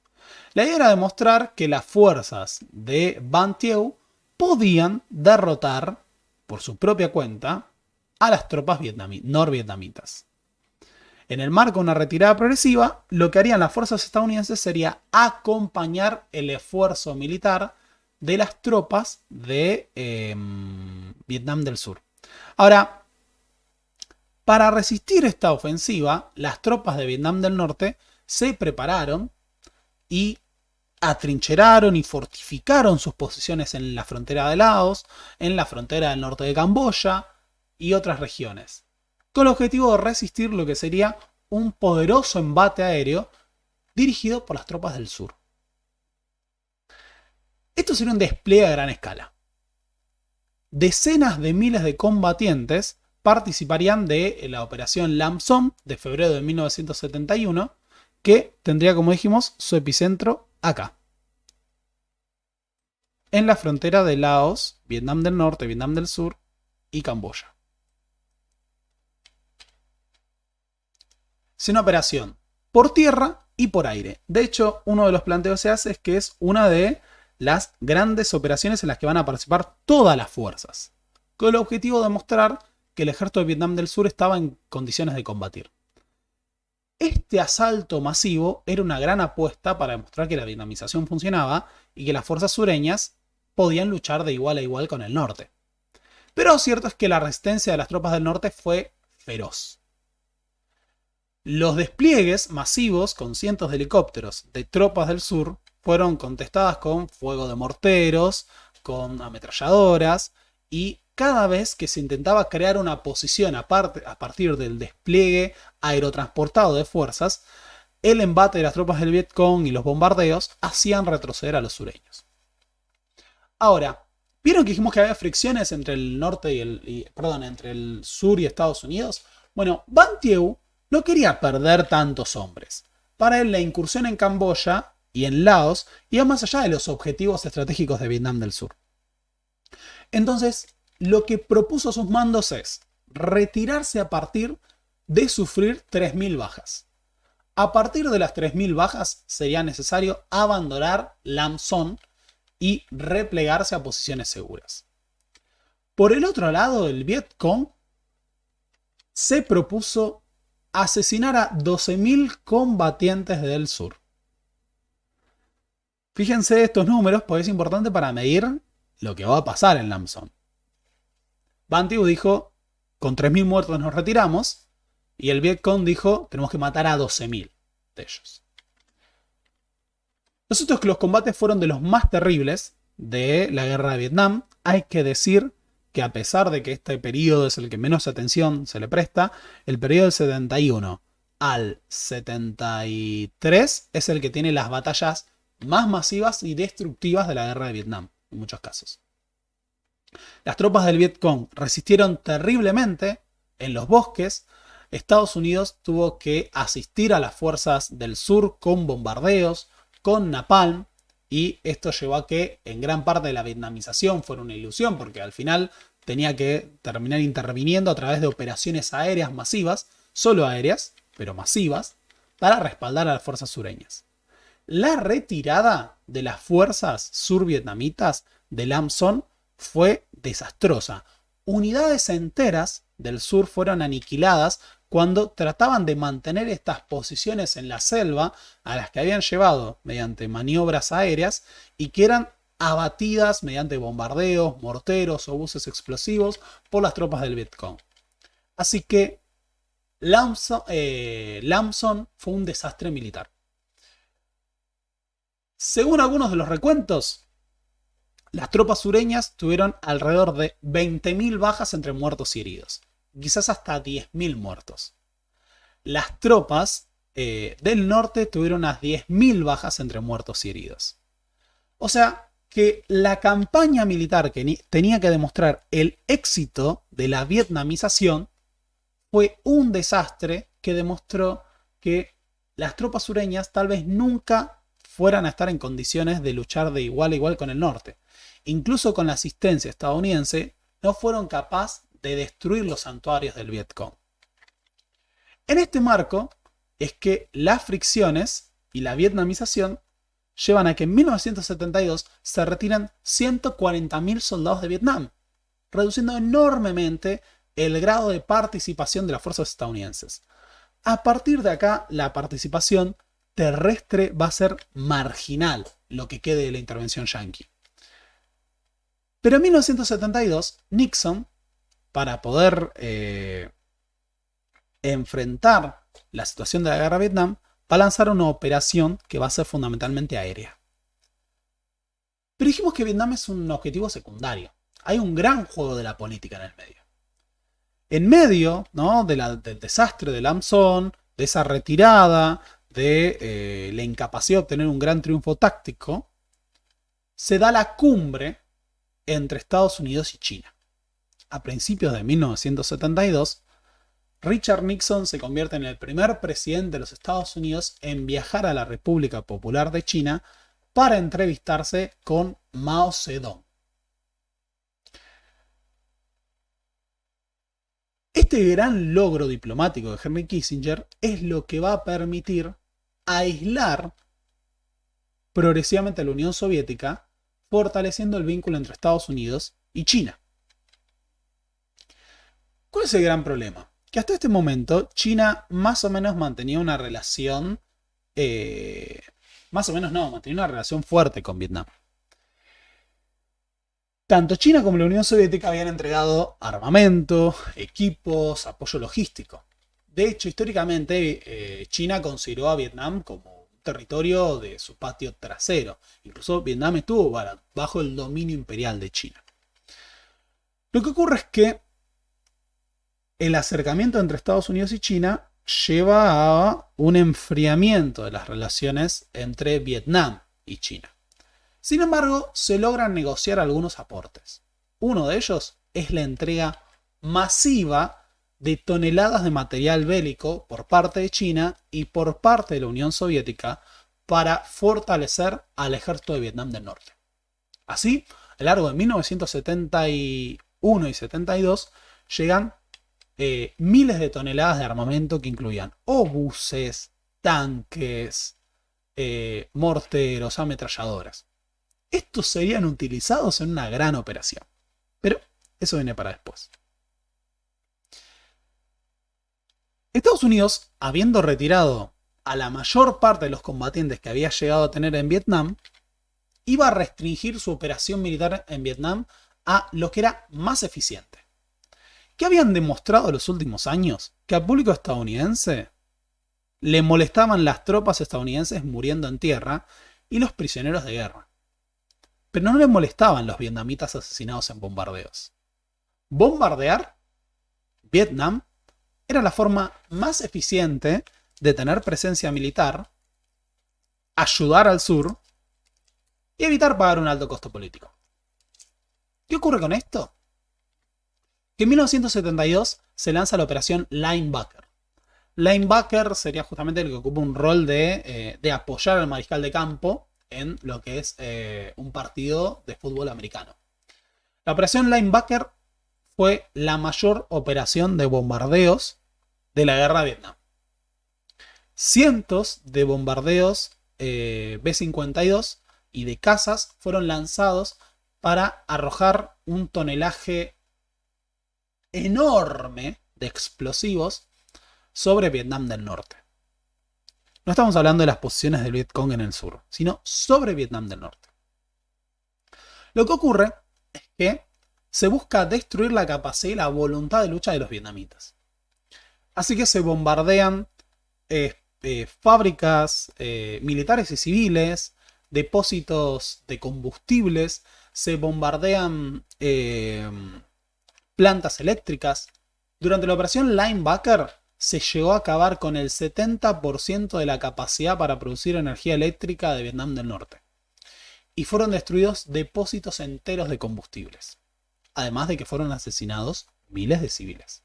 La idea era demostrar que las fuerzas de Ban Thieu podían derrotar por su propia cuenta a las tropas norvietnamitas. En el marco de una retirada progresiva, lo que harían las fuerzas estadounidenses sería acompañar el esfuerzo militar de las tropas de Vietnam del Sur. Ahora, para resistir esta ofensiva, las tropas de Vietnam del Norte se prepararon y atrincheraron y fortificaron sus posiciones en la frontera de Laos, en la frontera del norte de Camboya y otras regiones, con el objetivo de resistir lo que sería un poderoso embate aéreo dirigido por las tropas del sur. Esto sería un despliegue a gran escala. Decenas de miles de combatientes participarían de la operación Lam Son de febrero de 1971, que tendría, como dijimos, su epicentro acá, en la frontera de Laos, Vietnam del Norte, Vietnam del Sur y Camboya. Es una operación por tierra y por aire. De hecho, uno de los planteos que se hace es que es una de las grandes operaciones en las que van a participar todas las fuerzas, con el objetivo de demostrar que el ejército de Vietnam del Sur estaba en condiciones de combatir. Este asalto masivo era una gran apuesta para demostrar que la vietnamización funcionaba y que las fuerzas sureñas podían luchar de igual a igual con el norte. Pero lo cierto es que la resistencia de las tropas del norte fue feroz. Los despliegues masivos con cientos de helicópteros de tropas del sur fueron contestadas con fuego de morteros, con ametralladoras, y cada vez que se intentaba crear una posición a partir del despliegue aerotransportado de fuerzas, el embate de las tropas del Vietcong y los bombardeos hacían retroceder a los sureños. Ahora, ¿vieron que dijimos que había fricciones entre el norte entre el sur y Estados Unidos? Bueno, Ban Thieu no quería perder tantos hombres. Para él, la incursión en Camboya y en Laos iba más allá de los objetivos estratégicos de Vietnam del Sur. Entonces, lo que propuso a sus mandos es retirarse a partir de sufrir 3.000 bajas. A partir de las 3.000 bajas sería necesario abandonar Lam Son y replegarse a posiciones seguras. Por el otro lado, el Vietcong se propuso asesinar a 12.000 combatientes del sur. Fíjense estos números porque es importante para medir lo que va a pasar en Lam Son. Ban Thieu dijo, con 3.000 muertos nos retiramos, y el Vietcong dijo, tenemos que matar a 12.000 de ellos. Lo cierto es que los combates fueron de los más terribles de la guerra de Vietnam. Hay que decir que a pesar de que este periodo es el que menos atención se le presta, el periodo del 71 al 73 es el que tiene las batallas más masivas y destructivas de la guerra de Vietnam, en muchos casos. Las tropas del Vietcong resistieron terriblemente en los bosques. Estados Unidos tuvo que asistir a las fuerzas del sur con bombardeos, con napalm, y esto llevó a que en gran parte de la vietnamización fuera una ilusión, porque al final tenía que terminar interviniendo a través de operaciones aéreas masivas, solo aéreas, pero masivas, para respaldar a las fuerzas sureñas. La retirada de las fuerzas survietnamitas de Lam Son fue desastrosa. Unidades enteras del sur fueron aniquiladas cuando trataban de mantener estas posiciones en la selva a las que habían llevado mediante maniobras aéreas y que eran abatidas mediante bombardeos, morteros, obuses explosivos por las tropas del Vietcong. Así que Lam Son fue un desastre militar. Según algunos de los recuentos, las tropas sureñas tuvieron alrededor de 20.000 bajas entre muertos y heridos. Quizás hasta 10.000 muertos. Las tropas del norte tuvieron unas 10.000 bajas entre muertos y heridos. O sea que la campaña militar que tenía que demostrar el éxito de la vietnamización fue un desastre que demostró que las tropas sureñas tal vez nunca fueran a estar en condiciones de luchar de igual a igual con el norte. Incluso con la asistencia estadounidense, no fueron capaces de destruir los santuarios del Vietcong. En este marco es que las fricciones y la vietnamización llevan a que en 1972 se retiran 140.000 soldados de Vietnam, reduciendo enormemente el grado de participación de las fuerzas estadounidenses. A partir de acá, la participación terrestre va a ser marginal, lo que quede de la intervención yanqui. Pero en 1972, Nixon, para poder enfrentar la situación de la guerra de Vietnam, va a lanzar una operación que va a ser fundamentalmente aérea. Pero dijimos que Vietnam es un objetivo secundario. Hay un gran juego de la política en el medio. En medio, ¿no?, del desastre de Lam Son, de esa retirada, de la incapacidad de obtener un gran triunfo táctico, se da la cumbre entre Estados Unidos y China. A principios de 1972, Richard Nixon se convierte en el primer presidente de los Estados Unidos en viajar a la República Popular de China para entrevistarse con Mao Zedong. Este gran logro diplomático de Henry Kissinger es lo que va a permitir aislar progresivamente a la Unión Soviética, fortaleciendo el vínculo entre Estados Unidos y China. ¿Cuál es el gran problema? Que hasta este momento China más o menos mantenía una relación, mantenía una relación fuerte con Vietnam. Tanto China como la Unión Soviética habían entregado armamento, equipos, apoyo logístico. De hecho, históricamente, China consideró a Vietnam como un territorio de su patio trasero. Incluso Vietnam estuvo bajo el dominio imperial de China. Lo que ocurre es que el acercamiento entre Estados Unidos y China lleva a un enfriamiento de las relaciones entre Vietnam y China. Sin embargo, se logran negociar algunos aportes. Uno de ellos es la entrega masiva de toneladas de material bélico por parte de China y por parte de la Unión Soviética para fortalecer al ejército de Vietnam del Norte. Así, a lo largo de 1971 y 72 llegan miles de toneladas de armamento que incluían obuses, tanques, morteros, ametralladoras. Estos serían utilizados en una gran operación. Pero eso viene para después. Estados Unidos, habiendo retirado a la mayor parte de los combatientes que había llegado a tener en Vietnam, iba a restringir su operación militar en Vietnam a lo que era más eficiente. ¿Qué habían demostrado en los últimos años? Que al público estadounidense le molestaban las tropas estadounidenses muriendo en tierra y los prisioneros de guerra. Pero no le molestaban los vietnamitas asesinados en bombardeos. Bombardear Vietnam era la forma más eficiente de tener presencia militar, ayudar al sur y evitar pagar un alto costo político. ¿Qué ocurre con esto? Que en 1972 se lanza la operación Linebacker. Linebacker sería justamente el que ocupa un rol de apoyar al mariscal de campo en lo que es un partido de fútbol americano. La operación Linebacker fue la mayor operación de bombardeos de la guerra de Vietnam. Cientos de bombardeos B-52 y de cazas fueron lanzados para arrojar un tonelaje enorme de explosivos sobre Vietnam del Norte. No estamos hablando de las posiciones del Vietcong en el sur, sino sobre Vietnam del Norte. Lo que ocurre es que se busca destruir la capacidad y la voluntad de lucha de los vietnamitas. Así que se bombardean fábricas militares y civiles, depósitos de combustibles, se bombardean plantas eléctricas. Durante la operación Linebacker se llegó a acabar con el 70% de la capacidad para producir energía eléctrica de Vietnam del Norte. Y fueron destruidos depósitos enteros de combustibles. Además de que fueron asesinados miles de civiles.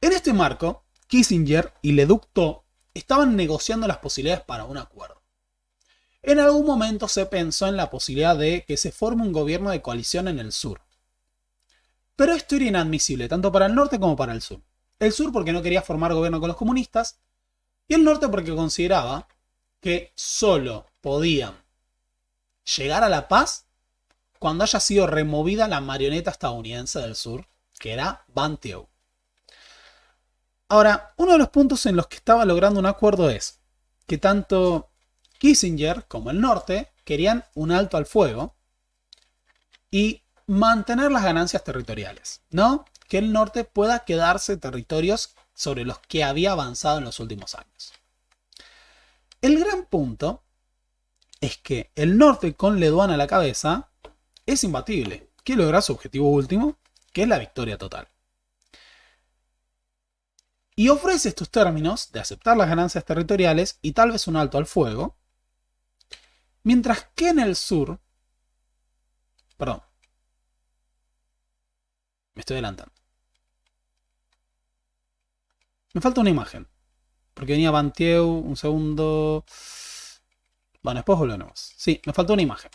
En este marco, Kissinger y Leduc Tho estaban negociando las posibilidades para un acuerdo. En algún momento se pensó en la posibilidad de que se forme un gobierno de coalición en el sur. Pero esto era inadmisible, tanto para el norte como para el sur. El sur porque no quería formar gobierno con los comunistas, y el norte porque consideraba que solo podían llegar a la paz cuando haya sido removida la marioneta estadounidense del sur, que era Ban Thieu. Ahora, uno de los puntos en los que estaba logrando un acuerdo es que tanto Kissinger como el norte querían un alto al fuego y mantener las ganancias territoriales, ¿no? Que el norte pueda quedarse territorios sobre los que había avanzado en los últimos años. El gran punto es que el norte con Le Duan a la cabeza es imbatible, quiere lograr su objetivo último, que es la victoria total. Y ofrece estos términos de aceptar las ganancias territoriales y tal vez un alto al fuego, mientras que en el sur, perdón, me estoy adelantando. Me falta una imagen, porque venía Ban Thieu, un segundo. Bueno, después volvemos. Sí, me faltó una imagen.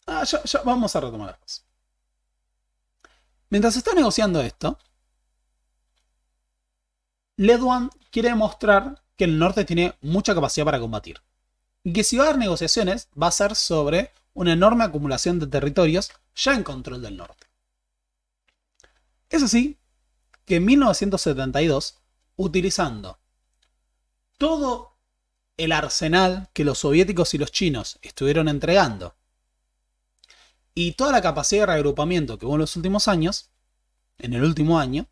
Ya vamos a retomar después. Mientras se está negociando esto, Le Duan quiere demostrar que el norte tiene mucha capacidad para combatir. Y que si va a haber negociaciones, va a ser sobre una enorme acumulación de territorios ya en control del norte. Es así que en 1972, utilizando todo el arsenal que los soviéticos y los chinos estuvieron entregando y toda la capacidad de reagrupamiento que hubo en los últimos años, en el último año,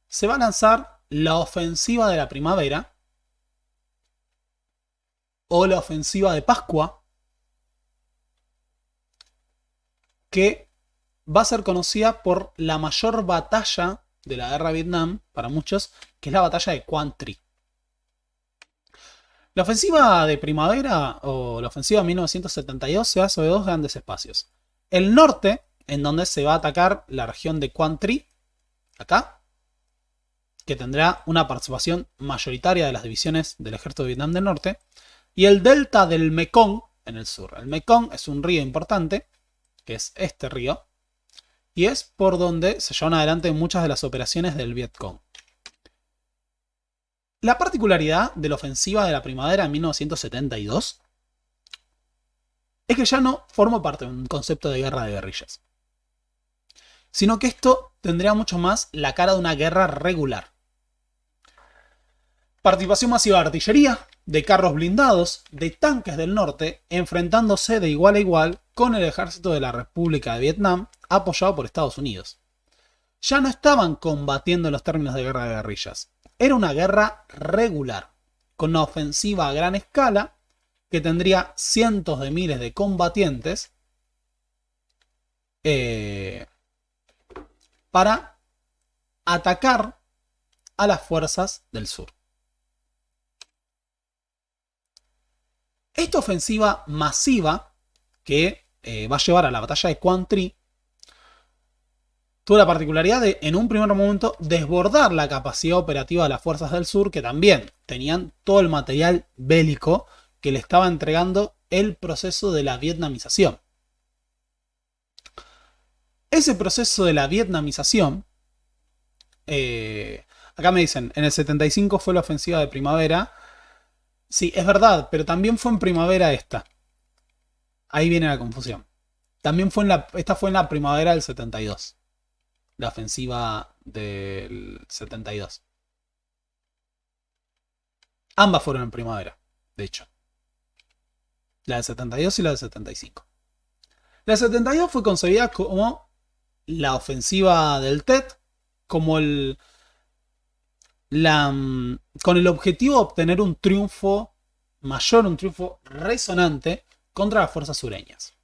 se va a lanzar la ofensiva de la primavera o la ofensiva de Pascua, que va a ser conocida por la mayor batalla de la guerra de Vietnam, para muchos, que es la batalla de Quang Tri. La ofensiva de primavera o la ofensiva de 1972 se da sobre dos grandes espacios. El norte, en donde se va a atacar la región de Quang Tri, acá, que tendrá una participación mayoritaria de las divisiones del ejército de Vietnam del Norte, y el delta del Mekong en el sur. El Mekong es un río importante, que es este río, y es por donde se llevan adelante muchas de las operaciones del Vietcong. La particularidad de la ofensiva de la primavera en 1972 es que ya no forma parte de un concepto de guerra de guerrillas, sino que esto tendría mucho más la cara de una guerra regular. Participación masiva de artillería, de carros blindados, de tanques del norte, enfrentándose de igual a igual con el ejército de la República de Vietnam, apoyado por Estados Unidos. Ya no estaban combatiendo en los términos de guerra de guerrillas. Era una guerra regular, con una ofensiva a gran escala que tendría cientos de miles de combatientes para atacar a las fuerzas del sur. Esta ofensiva masiva que va a llevar a la batalla de Quang Tri tuvo la particularidad de, en un primer momento, desbordar la capacidad operativa de las fuerzas del sur, que también tenían todo el material bélico que le estaba entregando el proceso de la vietnamización. Ese proceso de la vietnamización, acá me dicen, en el 75 fue la ofensiva de primavera. Sí, es verdad, pero también fue en primavera esta. Ahí viene la confusión. También fue esta fue en la primavera del 72. La ofensiva del 72. Ambas fueron en primavera, de hecho. La del 72 y la del 75. La del 72 fue concebida como la ofensiva del Tet, como con el objetivo de obtener un triunfo mayor, un triunfo resonante contra las fuerzas sureñas.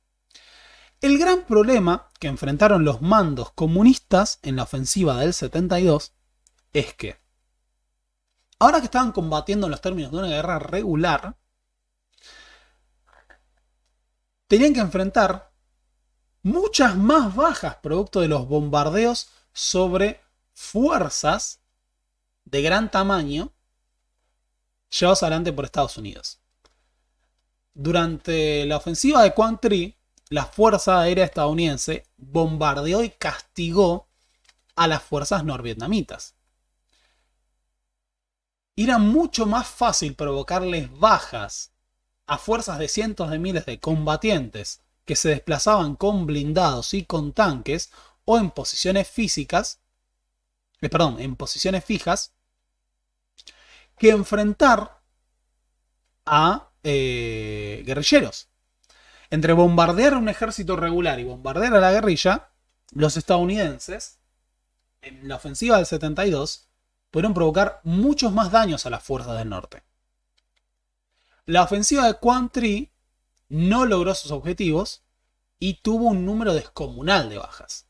El gran problema que enfrentaron los mandos comunistas en la ofensiva del 72 es que, ahora que estaban combatiendo en los términos de una guerra regular, tenían que enfrentar muchas más bajas producto de los bombardeos sobre fuerzas de gran tamaño llevados adelante por Estados Unidos. Durante la ofensiva de Quang Tri, la Fuerza Aérea Estadounidense bombardeó y castigó a las fuerzas norvietnamitas. era mucho más fácil provocarles bajas a fuerzas de cientos de miles de combatientes que se desplazaban con blindados y con tanques o en posiciones físicas, en posiciones fijas, que enfrentar a guerrilleros. Entre bombardear a un ejército regular y bombardear a la guerrilla, los estadounidenses, en la ofensiva del 72, pudieron provocar muchos más daños a las fuerzas del norte. La ofensiva de Quang Tri no logró sus objetivos y tuvo un número descomunal de bajas.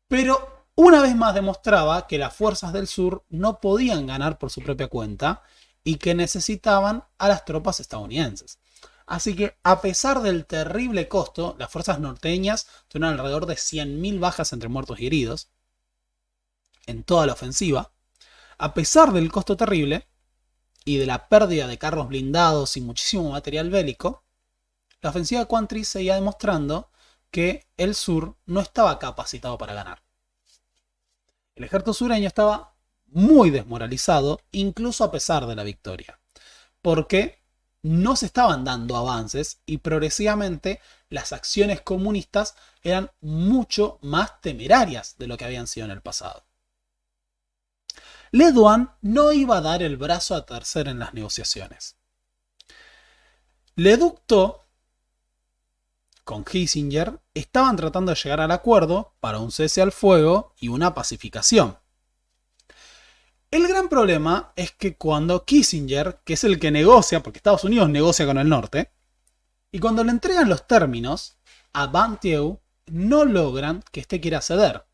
Pero una vez más demostraba que las fuerzas del sur no podían ganar por su propia cuenta y que necesitaban a las tropas estadounidenses. Así que, a pesar del terrible costo, las fuerzas norteñas tuvieron alrededor de 100.000 bajas entre muertos y heridos en toda la ofensiva. A pesar del costo terrible y de la pérdida de carros blindados y muchísimo material bélico, la ofensiva de Quang Tri seguía demostrando que el sur no estaba capacitado para ganar. El ejército sureño estaba muy desmoralizado, incluso a pesar de la victoria, porque no se estaban dando avances y progresivamente las acciones comunistas eran mucho más temerarias de lo que habían sido en el pasado. Le Duan no iba a dar el brazo a torcer en las negociaciones. Le Duc Tho con Kissinger estaban tratando de llegar al acuerdo para un cese al fuego y una pacificación. El gran problema es que cuando Kissinger, que es el que negocia, porque Estados Unidos negocia con el norte, y cuando le entregan los términos, a Van Thieu no logran que éste quiera ceder.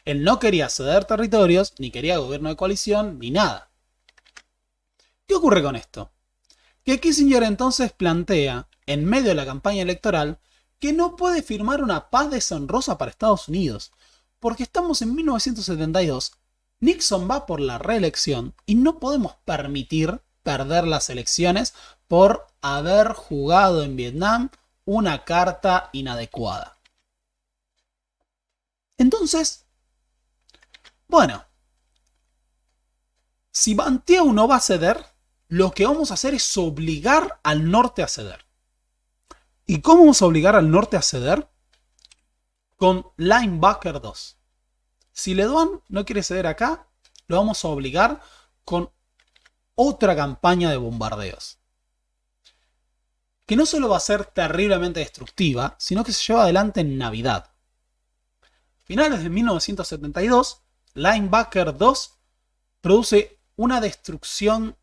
Él no quería ceder territorios, ni quería gobierno de coalición, ni nada. ¿Qué ocurre con esto? Que Kissinger entonces plantea, en medio de la campaña electoral, que no puede firmar una paz deshonrosa para Estados Unidos, porque estamos en 1972, Nixon va por la reelección y no podemos permitir perder las elecciones por haber jugado en Vietnam una carta inadecuada. Entonces, bueno, si Van Thieu no va a ceder, lo que vamos a hacer es obligar al norte a ceder. ¿Y cómo vamos a obligar al norte a ceder? Con Linebacker 2. Si Le Duan no quiere ceder acá, lo vamos a obligar con otra campaña de bombardeos. Que no solo va a ser terriblemente destructiva, sino que se lleva adelante en Navidad. Finales de 1972, Linebacker 2 produce una destrucción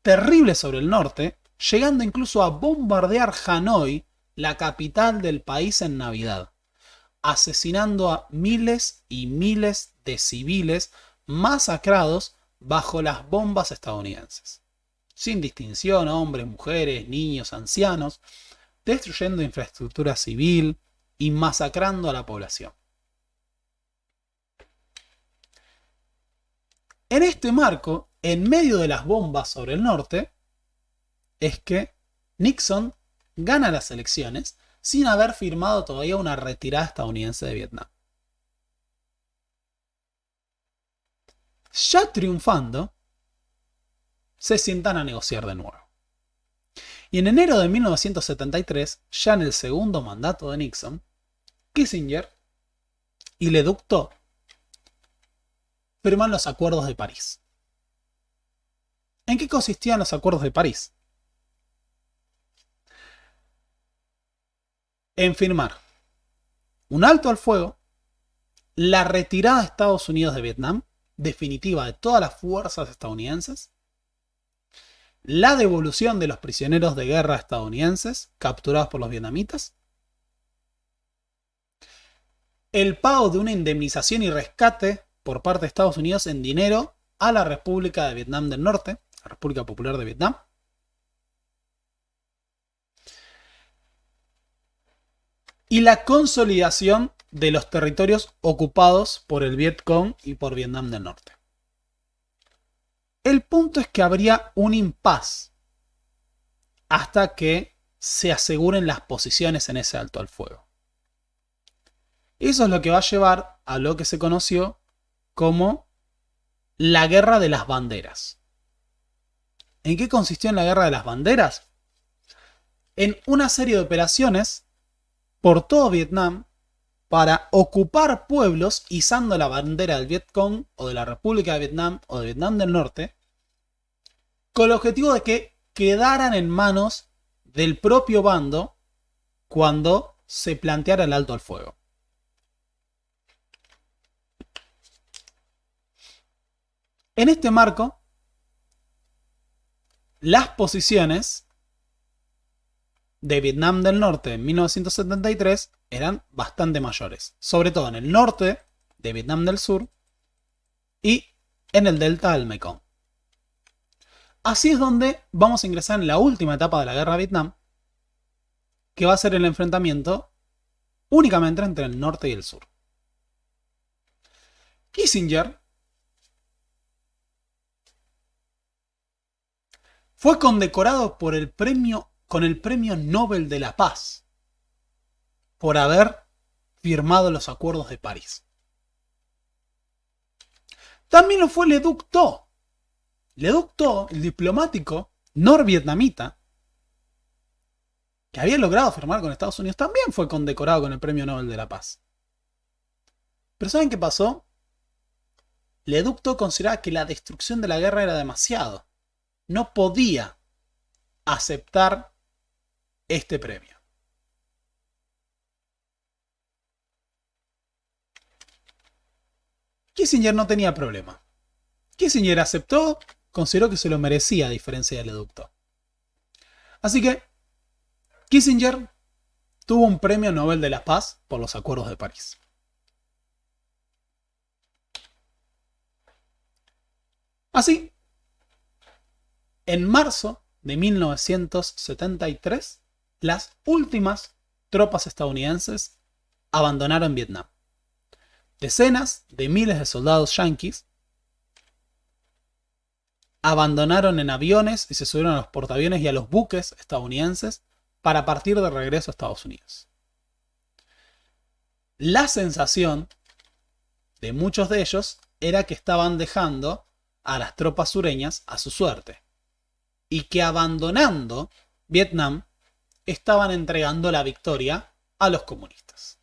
terrible sobre el norte, llegando incluso a bombardear Hanoi, la capital del país, en Navidad, asesinando a miles y miles de civiles masacrados bajo las bombas estadounidenses, sin distinción, hombres, mujeres, niños, ancianos, destruyendo infraestructura civil y masacrando a la población. En este marco, en medio de las bombas sobre el norte, es que Nixon gana las elecciones sin haber firmado todavía una retirada estadounidense de Vietnam. Ya triunfando, se sientan a negociar de nuevo. Y en enero de 1973, ya en el segundo mandato de Nixon, Kissinger y Le Duc Tho firman los Acuerdos de París. ¿En qué consistían los Acuerdos de París? En firmar un alto al fuego, la retirada de Estados Unidos de Vietnam, definitiva de todas las fuerzas estadounidenses, la devolución de los prisioneros de guerra estadounidenses capturados por los vietnamitas, el pago de una indemnización y rescate por parte de Estados Unidos en dinero a la República de Vietnam del Norte, la República Popular de Vietnam, y la consolidación de los territorios ocupados por el Vietcong y por Vietnam del Norte. El punto es que habría un impas hasta que se aseguren las posiciones en ese alto al fuego. Eso es lo que va a llevar a lo que se conoció como la Guerra de las Banderas. ¿En qué consistió en la Guerra de las Banderas? En una serie de operaciones por todo Vietnam para ocupar pueblos izando la bandera del Vietcong o de la República de Vietnam o de Vietnam del Norte, con el objetivo de que quedaran en manos del propio bando cuando se planteara el alto al fuego. En este marco, las posiciones de Vietnam del Norte en 1973 eran bastante mayores, sobre todo en el norte de Vietnam del Sur y en el delta del Mekong. Así es donde vamos a ingresar en la última etapa de la guerra de Vietnam, que va a ser el enfrentamiento únicamente entre el norte y el sur. Kissinger fue condecorado con el premio Nobel de la Paz por haber firmado los acuerdos de París. También lo fue Le Duc Tho. Le Duc Tho, el diplomático norvietnamita, que había logrado firmar con Estados Unidos, también fue condecorado con el premio Nobel de la Paz. Pero ¿saben qué pasó? Le Duc Tho consideraba que la destrucción de la guerra era demasiado. No podía aceptar este premio. Kissinger no tenía problema. Kissinger aceptó, consideró que se lo merecía a diferencia de Le Duc Tho. Así que Kissinger tuvo un premio Nobel de la Paz por los acuerdos de París. Así, en marzo de 1973, las últimas tropas estadounidenses abandonaron Vietnam. Decenas de miles de soldados yanquis abandonaron en aviones y se subieron a los portaaviones y a los buques estadounidenses para partir de regreso a Estados Unidos. La sensación de muchos de ellos era que estaban dejando a las tropas sureñas a su suerte y que abandonando Vietnam estaban entregando la victoria a los comunistas,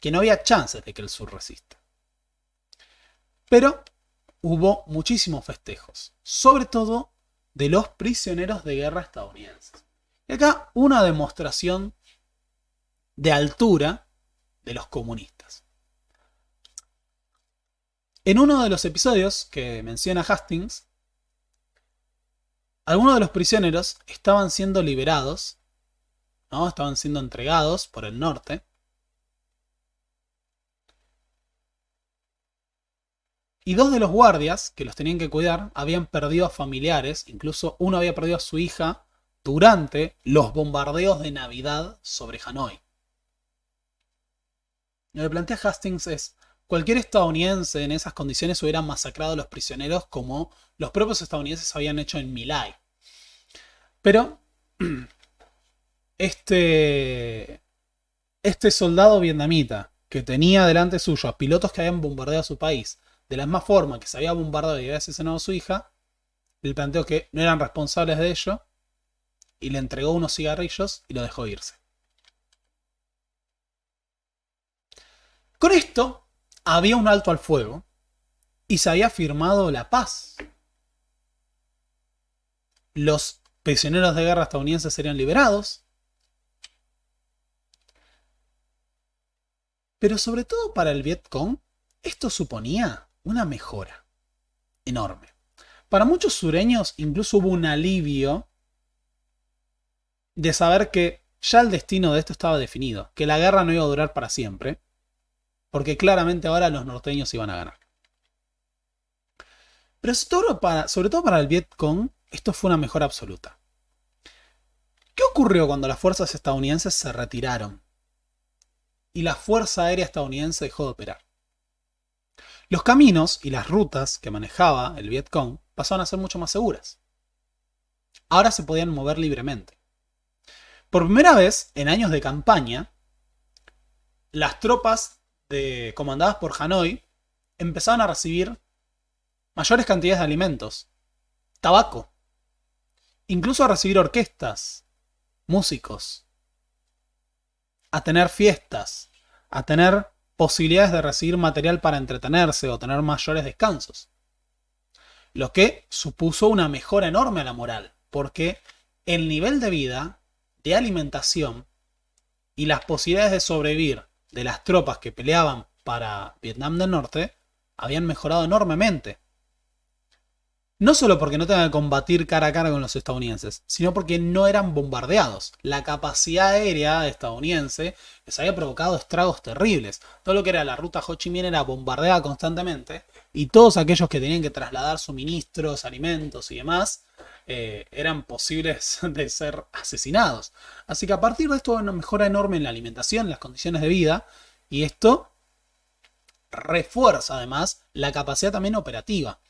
que no había chances de que el sur resista. Pero hubo muchísimos festejos, sobre todo de los prisioneros de guerra estadounidenses. Y acá una demostración de altura de los comunistas. En uno de los episodios que menciona Hastings, algunos de los prisioneros estaban siendo liberados, ¿no? Estaban siendo entregados por el norte. Y dos de los guardias que los tenían que cuidar habían perdido a familiares, incluso uno había perdido a su hija durante los bombardeos de Navidad sobre Hanoi. Lo que plantea Hastings es: cualquier estadounidense en esas condiciones hubiera masacrado a los prisioneros como los propios estadounidenses habían hecho en My Lai. Pero este soldado vietnamita que tenía delante suyo a pilotos que habían bombardeado su país de la misma forma que se había bombardeado y había asesinado a su hija, le planteó que no eran responsables de ello y le entregó unos cigarrillos y lo dejó irse. Con esto había un alto al fuego y se había firmado la paz. Los prisioneros de guerra estadounidenses serían liberados. Pero sobre todo para el Vietcong, esto suponía una mejora enorme. Para muchos sureños incluso hubo un alivio de saber que ya el destino de esto estaba definido, que la guerra no iba a durar para siempre, porque claramente ahora los norteños iban a ganar. Pero sobre todo para el Vietcong, esto fue una mejora absoluta. ¿Qué ocurrió cuando las fuerzas estadounidenses se retiraron y la Fuerza Aérea Estadounidense dejó de operar? Los caminos y las rutas que manejaba el Vietcong pasaron a ser mucho más seguras. Ahora se podían mover libremente. Por primera vez en años de campaña, las tropas comandadas por Hanoi empezaron a recibir mayores cantidades de alimentos, tabaco, incluso a recibir orquestas, músicos, a tener fiestas, a tener posibilidades de recibir material para entretenerse o tener mayores descansos. Lo que supuso una mejora enorme a la moral, porque el nivel de vida, de alimentación y las posibilidades de sobrevivir de las tropas que peleaban para Vietnam del Norte habían mejorado enormemente. No solo porque no tengan que combatir cara a cara con los estadounidenses, sino porque no eran bombardeados. La capacidad aérea estadounidense les había provocado estragos terribles. Todo lo que era la ruta Ho Chi Minh era bombardeada constantemente y todos aquellos que tenían que trasladar suministros, alimentos y demás eran posibles de ser asesinados. Así que a partir de esto hubo una mejora enorme en la alimentación, en las condiciones de vida, y esto refuerza además la capacidad también operativa.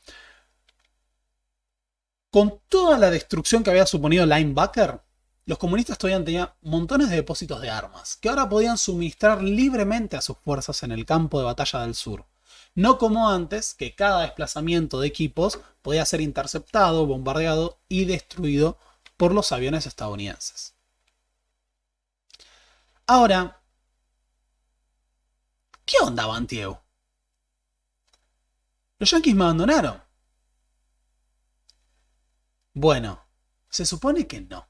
Con toda la destrucción que había suponido Linebacker, los comunistas todavía tenían montones de depósitos de armas, que ahora podían suministrar libremente a sus fuerzas en el campo de batalla del sur. No como antes, que cada desplazamiento de equipos podía ser interceptado, bombardeado y destruido por los aviones estadounidenses. Ahora, ¿qué onda Ban Thieu? Los yanquis me abandonaron. Bueno, se supone que no.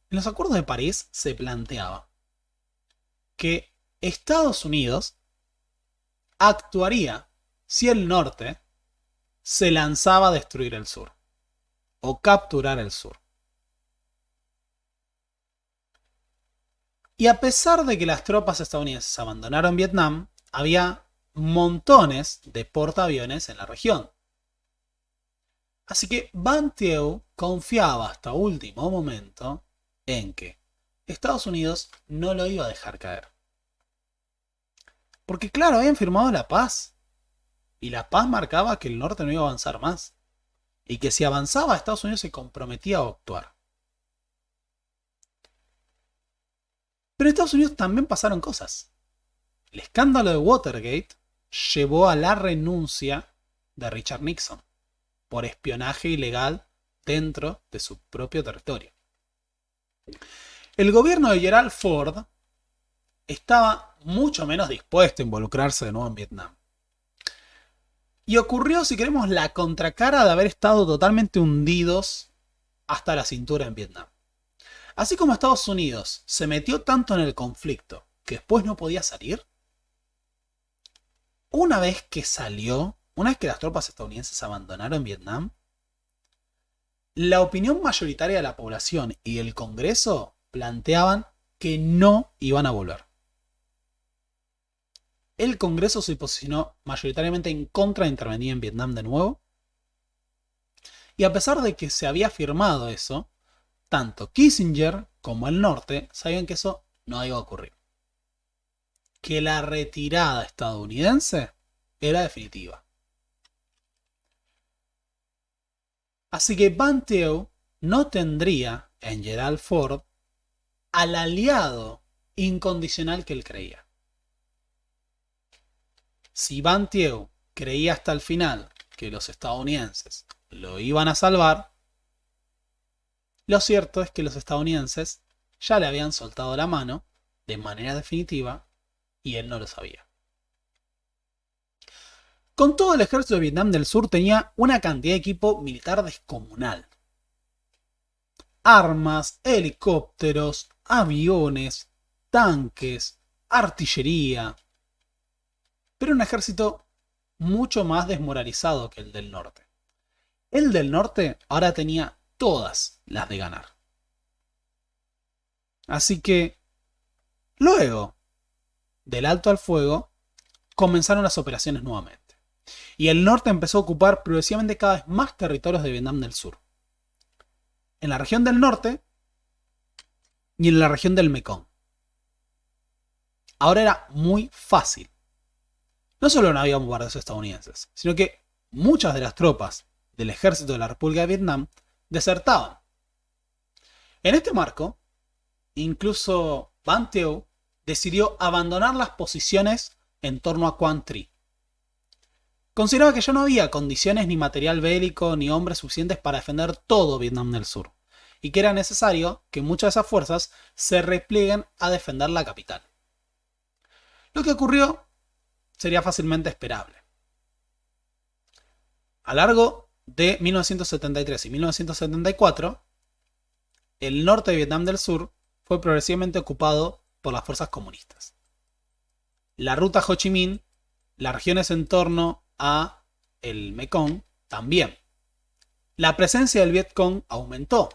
En los acuerdos de París se planteaba que Estados Unidos actuaría si el norte se lanzaba a destruir el sur o capturar el sur. Y a pesar de que las tropas estadounidenses abandonaron Vietnam, había montones de portaaviones en la región. Así que Ban Thieu confiaba hasta último momento en que Estados Unidos no lo iba a dejar caer. Porque claro, habían firmado la paz. Y la paz marcaba que el norte no iba a avanzar más. Y que si avanzaba, Estados Unidos se comprometía a actuar. Pero en Estados Unidos también pasaron cosas. El escándalo de Watergate llevó a la renuncia de Richard Nixon por espionaje ilegal dentro de su propio territorio. El gobierno de Gerald Ford estaba mucho menos dispuesto a involucrarse de nuevo en Vietnam. Y ocurrió, si queremos, la contracara de haber estado totalmente hundidos hasta la cintura en Vietnam. Así como Estados Unidos se metió tanto en el conflicto que después no podía salir, una vez que salió, una vez que las tropas estadounidenses abandonaron Vietnam, la opinión mayoritaria de la población y el Congreso planteaban que no iban a volver. El Congreso se posicionó mayoritariamente en contra de intervenir en Vietnam de nuevo. Y a pesar de que se había firmado eso, tanto Kissinger como el norte sabían que eso no iba a ocurrir. Que la retirada estadounidense era definitiva. Así que Ban Thieu no tendría en Gerald Ford al aliado incondicional que él creía. Si Ban Thieu creía hasta el final que los estadounidenses lo iban a salvar, lo cierto es que los estadounidenses ya le habían soltado la mano de manera definitiva y él no lo sabía. Con todo, el ejército de Vietnam del Sur tenía una cantidad de equipo militar descomunal. Armas, helicópteros, aviones, tanques, artillería. Pero un ejército mucho más desmoralizado que el del norte. El del norte ahora tenía todas las de ganar. Así que, luego del alto al fuego, comenzaron las operaciones nuevamente. Y el norte empezó a ocupar progresivamente cada vez más territorios de Vietnam del Sur. En la región del norte y en la región del Mekong. Ahora era muy fácil. No solo no había bombardeos estadounidenses, sino que muchas de las tropas del ejército de la República de Vietnam desertaban. En este marco, incluso Ban Thieu decidió abandonar las posiciones en torno a Quang Tri. consideraba que ya no había condiciones ni material bélico ni hombres suficientes para defender todo Vietnam del Sur, y que era necesario que muchas de esas fuerzas se replieguen a defender la capital. Lo que ocurrió sería fácilmente esperable. A lo largo de 1973 y 1974, el norte de Vietnam del Sur fue progresivamente ocupado por las fuerzas comunistas. La ruta Ho Chi Minh, las regiones en torno a el Mekong, también. La presencia del Vietcong aumentó.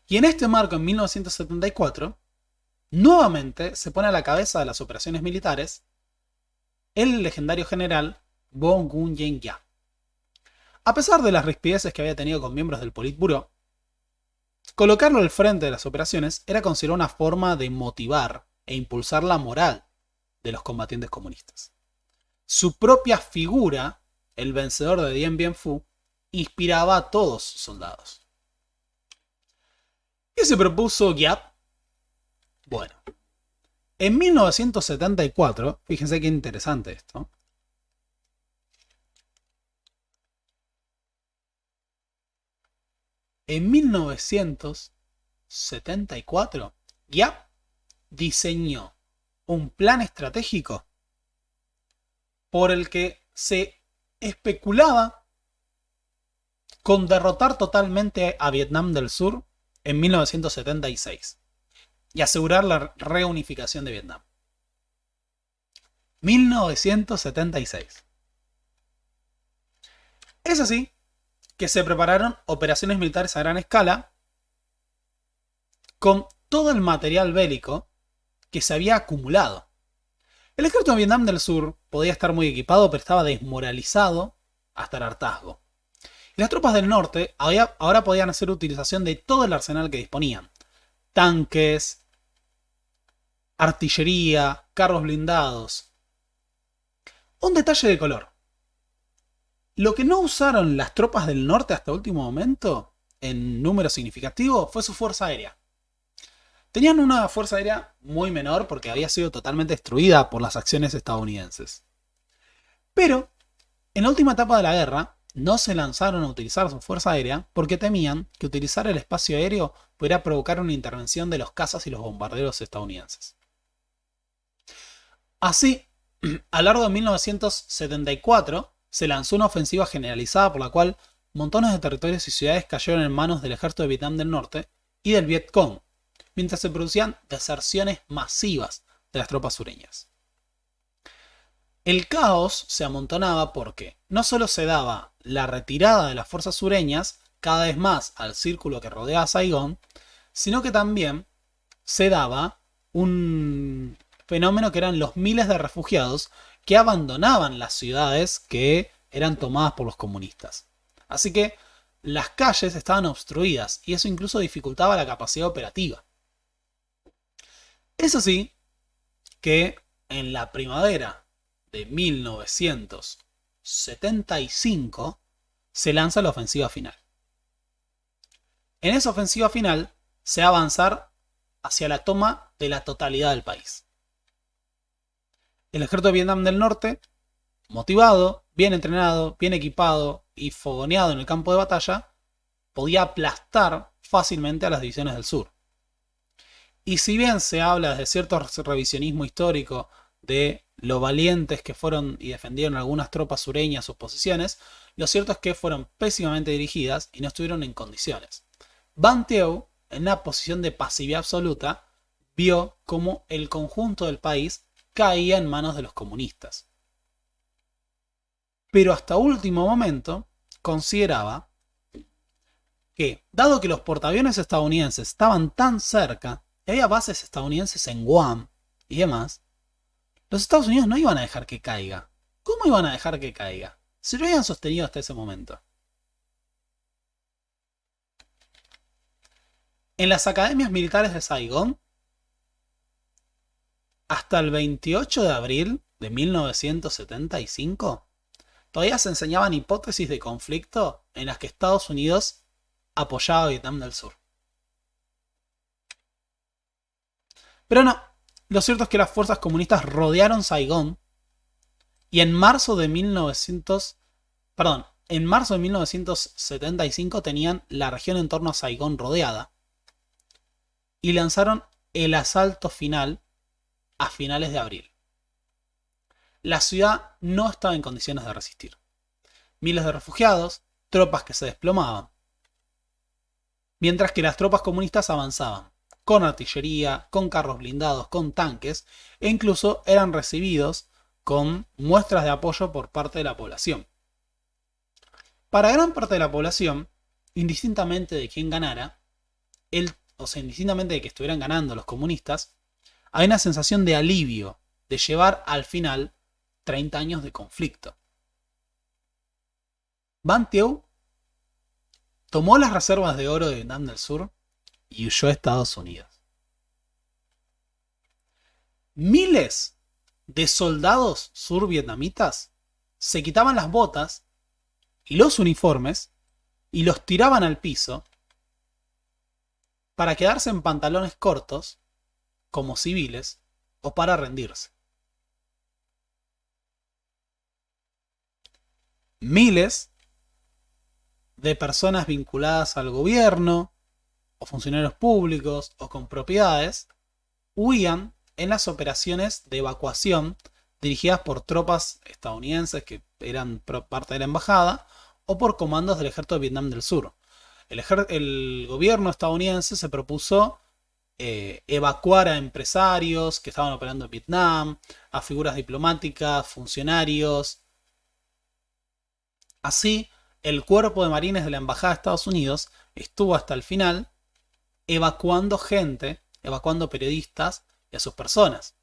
Y en este marco, en 1974, nuevamente se pone a la cabeza de las operaciones militares el legendario general Vo Nguyen Yen Ya. A pesar de las rispideces que había tenido con miembros del Politburó, colocarlo al frente de las operaciones era considerado una forma de motivar e impulsar la moral de los combatientes comunistas. Su propia figura, el vencedor de Dien Bien Phu, inspiraba a todos sus soldados. ¿Qué se propuso Giap? Bueno, en 1974, fíjense qué interesante esto. En 1974, Giap diseñó un plan estratégico por el que se especulaba con derrotar totalmente a Vietnam del Sur en 1976 y asegurar la reunificación de Vietnam. 1976. Es así que se prepararon operaciones militares a gran escala con todo el material bélico que se había acumulado. El ejército de Vietnam del Sur podía estar muy equipado, pero estaba desmoralizado hasta el hartazgo. Y las tropas del norte ahora podían hacer utilización de todo el arsenal que disponían. Tanques, artillería, carros blindados. Un detalle de color. Lo que no usaron las tropas del norte hasta último momento, en número significativo, fue su fuerza aérea. Tenían una fuerza aérea muy menor porque había sido totalmente destruida por las acciones estadounidenses. Pero, en la última etapa de la guerra, no se lanzaron a utilizar su fuerza aérea porque temían que utilizar el espacio aéreo pudiera provocar una intervención de los cazas y los bombarderos estadounidenses. Así, a lo largo de 1974, se lanzó una ofensiva generalizada por la cual montones de territorios y ciudades cayeron en manos del ejército de Vietnam del Norte y del Vietcong, mientras se producían deserciones masivas de las tropas sureñas. El caos se amontonaba porque no solo se daba la retirada de las fuerzas sureñas cada vez más al círculo que rodeaba a Saigón, sino que también se daba un fenómeno que eran los miles de refugiados que abandonaban las ciudades que eran tomadas por los comunistas. Así que las calles estaban obstruidas y eso incluso dificultaba la capacidad operativa. Es así que en la primavera de 1975 se lanza la ofensiva final. En esa ofensiva final se va a avanzar hacia la toma de la totalidad del país. El ejército de Vietnam del Norte, motivado, bien entrenado, bien equipado y fogoneado en el campo de batalla, podía aplastar fácilmente a las divisiones del sur. Y si bien se habla de cierto revisionismo histórico de lo valientes que fueron y defendieron algunas tropas sureñas sus posiciones, lo cierto es que fueron pésimamente dirigidas y no estuvieron en condiciones. Van Thieu, en una posición de pasividad absoluta, vio cómo el conjunto del país caía en manos de los comunistas. Pero hasta último momento consideraba que, dado que los portaaviones estadounidenses estaban tan cerca, y había bases estadounidenses en Guam y demás, los Estados Unidos no iban a dejar que caiga. ¿Cómo iban a dejar que caiga? Si lo habían sostenido hasta ese momento. En las academias militares de Saigón, hasta el 28 de abril de 1975, todavía se enseñaban hipótesis de conflicto en las que Estados Unidos apoyaba a Vietnam del Sur. Pero no, lo cierto es que las fuerzas comunistas rodearon Saigón Y en marzo de 1975 tenían la región en torno a Saigón rodeada y lanzaron el asalto final a finales de abril. La ciudad no estaba en condiciones de resistir. Miles de refugiados, tropas que se desplomaban, mientras que las tropas comunistas avanzaban, con artillería, con carros blindados, con tanques, e incluso eran recibidos con muestras de apoyo por parte de la población. Para gran parte de la población, indistintamente de quién ganara, indistintamente de que estuvieran ganando los comunistas, hay una sensación de alivio de llevar al final 30 años de conflicto. Van Thieu tomó las reservas de oro de Vietnam del Sur y huyó a Estados Unidos. Miles de soldados survietnamitas se quitaban las botas y los uniformes y los tiraban al piso para quedarse en pantalones cortos como civiles o para rendirse. Miles de personas vinculadas al gobierno o funcionarios públicos o con propiedades huían en las operaciones de evacuación dirigidas por tropas estadounidenses que eran parte de la embajada o por comandos del ejército de Vietnam del Sur. El gobierno estadounidense se propuso evacuar a empresarios que estaban operando en Vietnam, a figuras diplomáticas, funcionarios. Así, el cuerpo de marines de la embajada de Estados Unidos estuvo hasta el final evacuando gente, evacuando periodistas y a sus personas.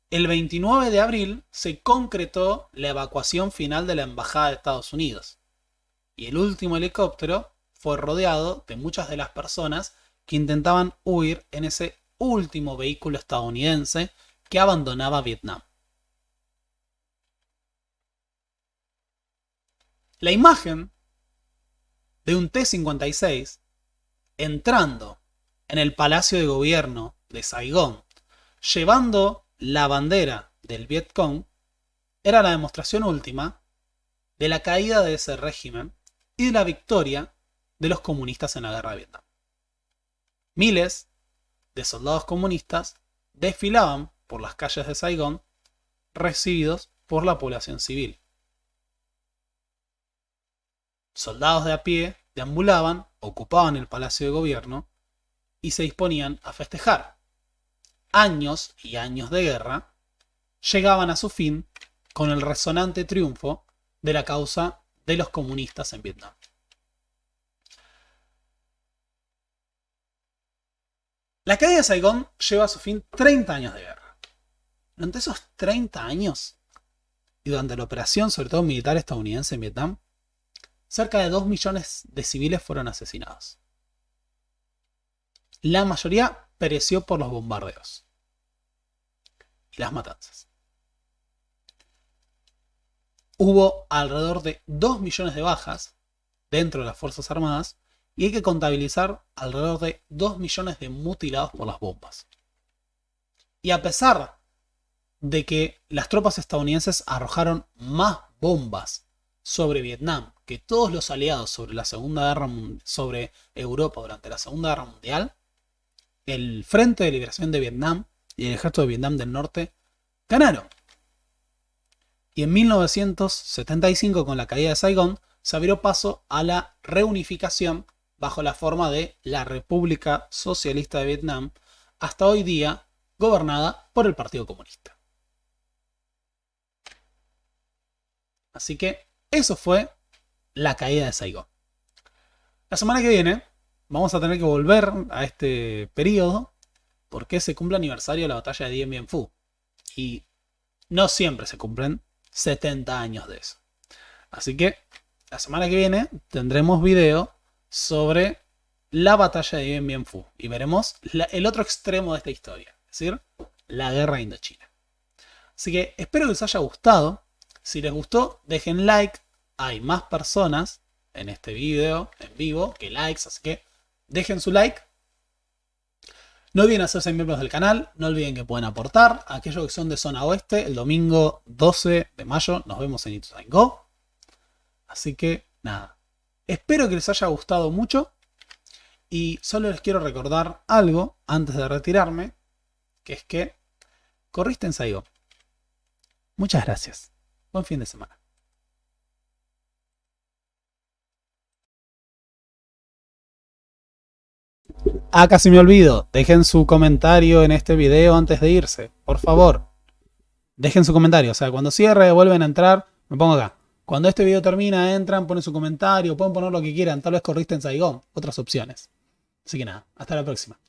El 29 de abril se concretó la evacuación final de la embajada de Estados Unidos. Y el último helicóptero fue rodeado de muchas de las personas que intentaban huir en ese último vehículo estadounidense que abandonaba Vietnam. La imagen de un T-56 entrando en el Palacio de Gobierno de Saigón, llevando la bandera del Vietcong, era la demostración última de la caída de ese régimen y de la victoria de los comunistas en la guerra de Vietnam. Miles de soldados comunistas desfilaban por las calles de Saigón, recibidos por la población civil. Soldados de a pie deambulaban, ocupaban el Palacio de Gobierno y se disponían a festejar. Años y años de guerra llegaban a su fin con el resonante triunfo de la causa de los comunistas en Vietnam. La caída de Saigón lleva a su fin 30 años de guerra. Durante esos 30 años, y durante la operación, sobre todo militar estadounidense en Vietnam, cerca de 2 millones de civiles fueron asesinados. La mayoría pereció por los bombardeos y las matanzas. Hubo alrededor de 2 millones de bajas dentro de las Fuerzas Armadas y hay que contabilizar alrededor de 2 millones de mutilados por las bombas. Y a pesar de que las tropas estadounidenses arrojaron más bombas sobre Vietnam que todos los aliados sobre Europa durante la Segunda Guerra Mundial, el Frente de Liberación de Vietnam y el Ejército de Vietnam del Norte ganaron. Y en 1975, con la caída de Saigón, se abrió paso a la reunificación bajo la forma de la República Socialista de Vietnam, hasta hoy día gobernada por el Partido Comunista. Así que eso fue la caída de Saigón. La semana que viene vamos a tener que volver a este periodo porque se cumple el aniversario de la batalla de Dien Bien Phu. Y no siempre se cumplen 70 años de eso. Así que la semana que viene tendremos video sobre la batalla de Dien Bien Phu. Y veremos el otro extremo de esta historia. Es decir, la guerra de Indochina. Así que espero que les haya gustado. Si les gustó, dejen like. Hay más personas en este video en vivo que likes. Así que dejen su like. No olviden hacerse miembros del canal, no olviden que pueden aportar. Aquellos que son de zona oeste, el domingo 12 de mayo nos vemos en Ituzaingó. Así que nada, espero que les haya gustado mucho. Y solo les quiero recordar algo antes de retirarme, que es que corriste en Saigón. Muchas gracias. Buen fin de semana. Ah, casi me olvido. Dejen su comentario en este video antes de irse. Por favor. Dejen su comentario. O sea, cuando cierre, vuelven a entrar. Me pongo acá. Cuando este video termina, entran, ponen su comentario. Pueden poner lo que quieran. Tal vez corriste en Saigón. Otras opciones. Así que nada. Hasta la próxima.